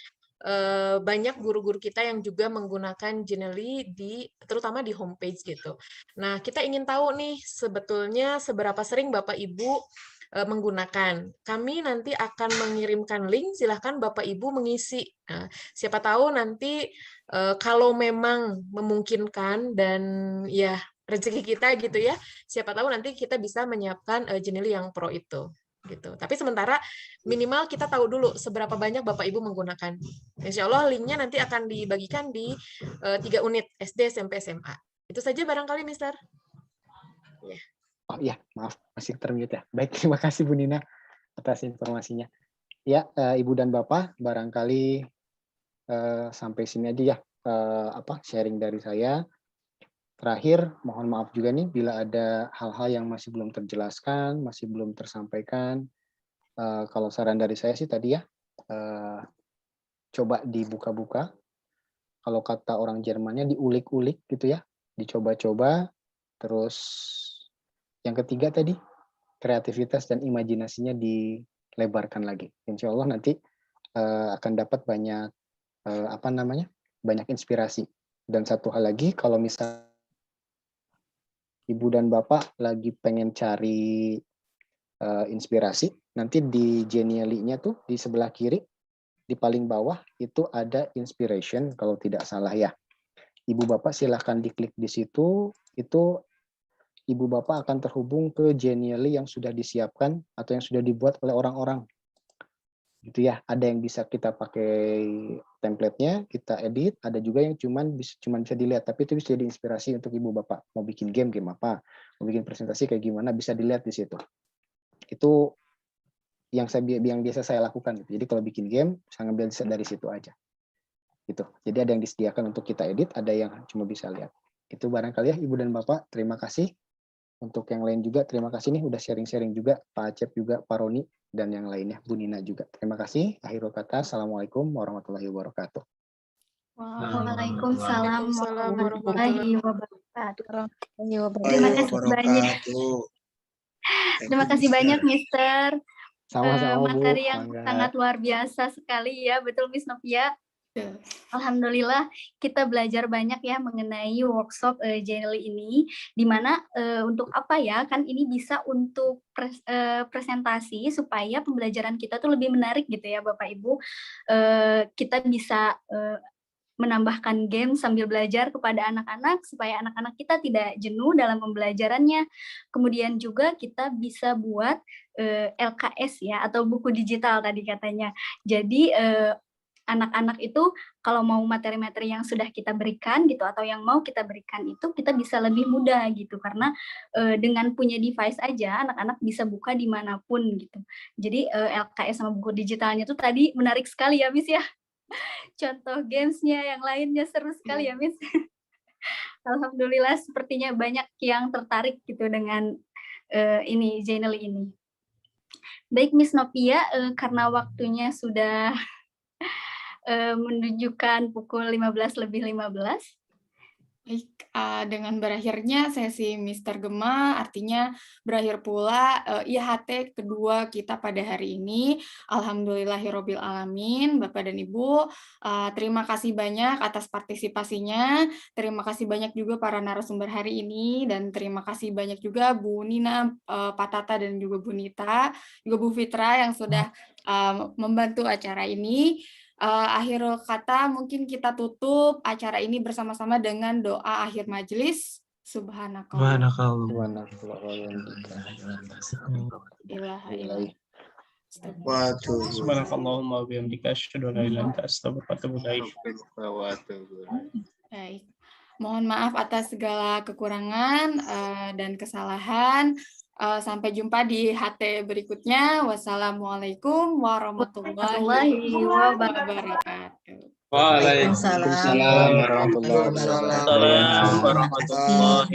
banyak guru-guru kita yang juga menggunakan Genially terutama di homepage gitu. Nah, kita ingin tahu nih sebetulnya seberapa sering Bapak Ibu menggunakan. Kami nanti akan mengirimkan link, silahkan Bapak Ibu mengisi. Nah, siapa tahu nanti kalau memang memungkinkan dan ya rezeki kita gitu ya, siapa tahu nanti kita bisa menyiapkan Genially yang Pro itu. Gitu. Tapi sementara minimal kita tahu dulu seberapa banyak Bapak Ibu menggunakan. Insya Allah linknya nanti akan dibagikan di 3 unit SD, SMP, SMA. Itu saja barangkali, Mister. Yeah. Oh iya, maaf masih termute ya. Baik, terima kasih Bu Nina atas informasinya. Ya, Ibu dan Bapak, barangkali sampai sini aja ya sharing dari saya. Terakhir, mohon maaf juga nih bila ada hal-hal yang masih belum terjelaskan, masih belum tersampaikan. Kalau saran dari saya sih tadi ya, coba dibuka-buka. Kalau kata orang Jermannya diulik-ulik gitu ya, dicoba-coba. Terus yang ketiga tadi, kreativitas dan imajinasinya dilebarkan lagi. Insya Allah nanti akan dapat banyak banyak inspirasi. Dan satu hal lagi, kalau misal Ibu dan Bapak lagi pengen cari inspirasi, nanti di Genially-nya tuh di sebelah kiri, di paling bawah itu ada inspiration kalau tidak salah ya. Ibu Bapak silahkan diklik di situ, itu Ibu Bapak akan terhubung ke Genially yang sudah disiapkan atau yang sudah dibuat oleh orang-orang. Gitu ya, ada yang bisa kita pakai template-nya, kita edit, ada juga yang cuman bisa dilihat, tapi itu bisa jadi inspirasi untuk Ibu Bapak. Mau bikin game apa, mau bikin presentasi kayak gimana, bisa dilihat di situ. Itu yang biasa saya lakukan. Jadi kalau bikin game, saya ngambil dari situ aja. Gitu. Jadi ada yang disediakan untuk kita edit, ada yang cuma bisa lihat. Itu barangkali ya Ibu dan Bapak, terima kasih. Untuk yang lain juga, terima kasih nih udah sharing-sharing juga, Pak Acep juga, Pak Roni, dan yang lainnya, Bu Nina juga. Terima kasih. Akhirul kata, Assalamualaikum warahmatullahi wabarakatuh. Waalaikumsalam warahmatullahi wabarakatuh. Terima kasih banyak. Terima kasih banyak, Mister. Sama-sama, Bu. Materi yang sangat luar biasa sekali ya, betul Miss Novia. Alhamdulillah kita belajar banyak ya mengenai workshop Genially ini, di mana untuk apa ya, kan ini bisa untuk presentasi supaya pembelajaran kita tuh lebih menarik gitu ya Bapak Ibu. Kita bisa menambahkan game sambil belajar kepada anak-anak supaya anak-anak kita tidak jenuh dalam pembelajarannya. Kemudian juga kita bisa buat LKS ya, atau buku digital tadi katanya. Jadi anak-anak itu kalau mau materi-materi yang sudah kita berikan gitu atau yang mau kita berikan itu kita bisa lebih mudah gitu, karena dengan punya device aja anak-anak bisa buka dimanapun gitu. Jadi LKS sama buku digitalnya tuh tadi menarik sekali ya Miss ya. Contoh gamesnya yang lainnya seru sekali ya Miss. Alhamdulillah sepertinya banyak yang tertarik gitu dengan ini Genially ini. Baik Miss Novia, karena waktunya sudah menunjukkan pukul 15:15. Baik, dengan berakhirnya sesi Mr. Gema, artinya berakhir pula IHT kedua kita pada hari ini. Alhamdulillahirabbil alamin, Bapak dan Ibu. Terima kasih banyak atas partisipasinya. Terima kasih banyak juga para narasumber hari ini, dan terima kasih banyak juga Bu Nina, Pak Tata, dan juga Bu Nita, juga Bu Fitra yang sudah membantu acara ini. Akhirul kata mungkin kita tutup acara ini bersama-sama dengan doa akhir majelis. Subhanakallah. Subhanakallahumma wa bihamdika asyhadu an la ilaha illa anta astaghfiruka wa atubu ilaik. Baik. Mohon maaf atas segala kekurangan dan kesalahan. Sampai jumpa di HT berikutnya. Wassalamualaikum warahmatullahi wabarakatuh. Waalaikumsalam warahmatullahi wabarakatuh.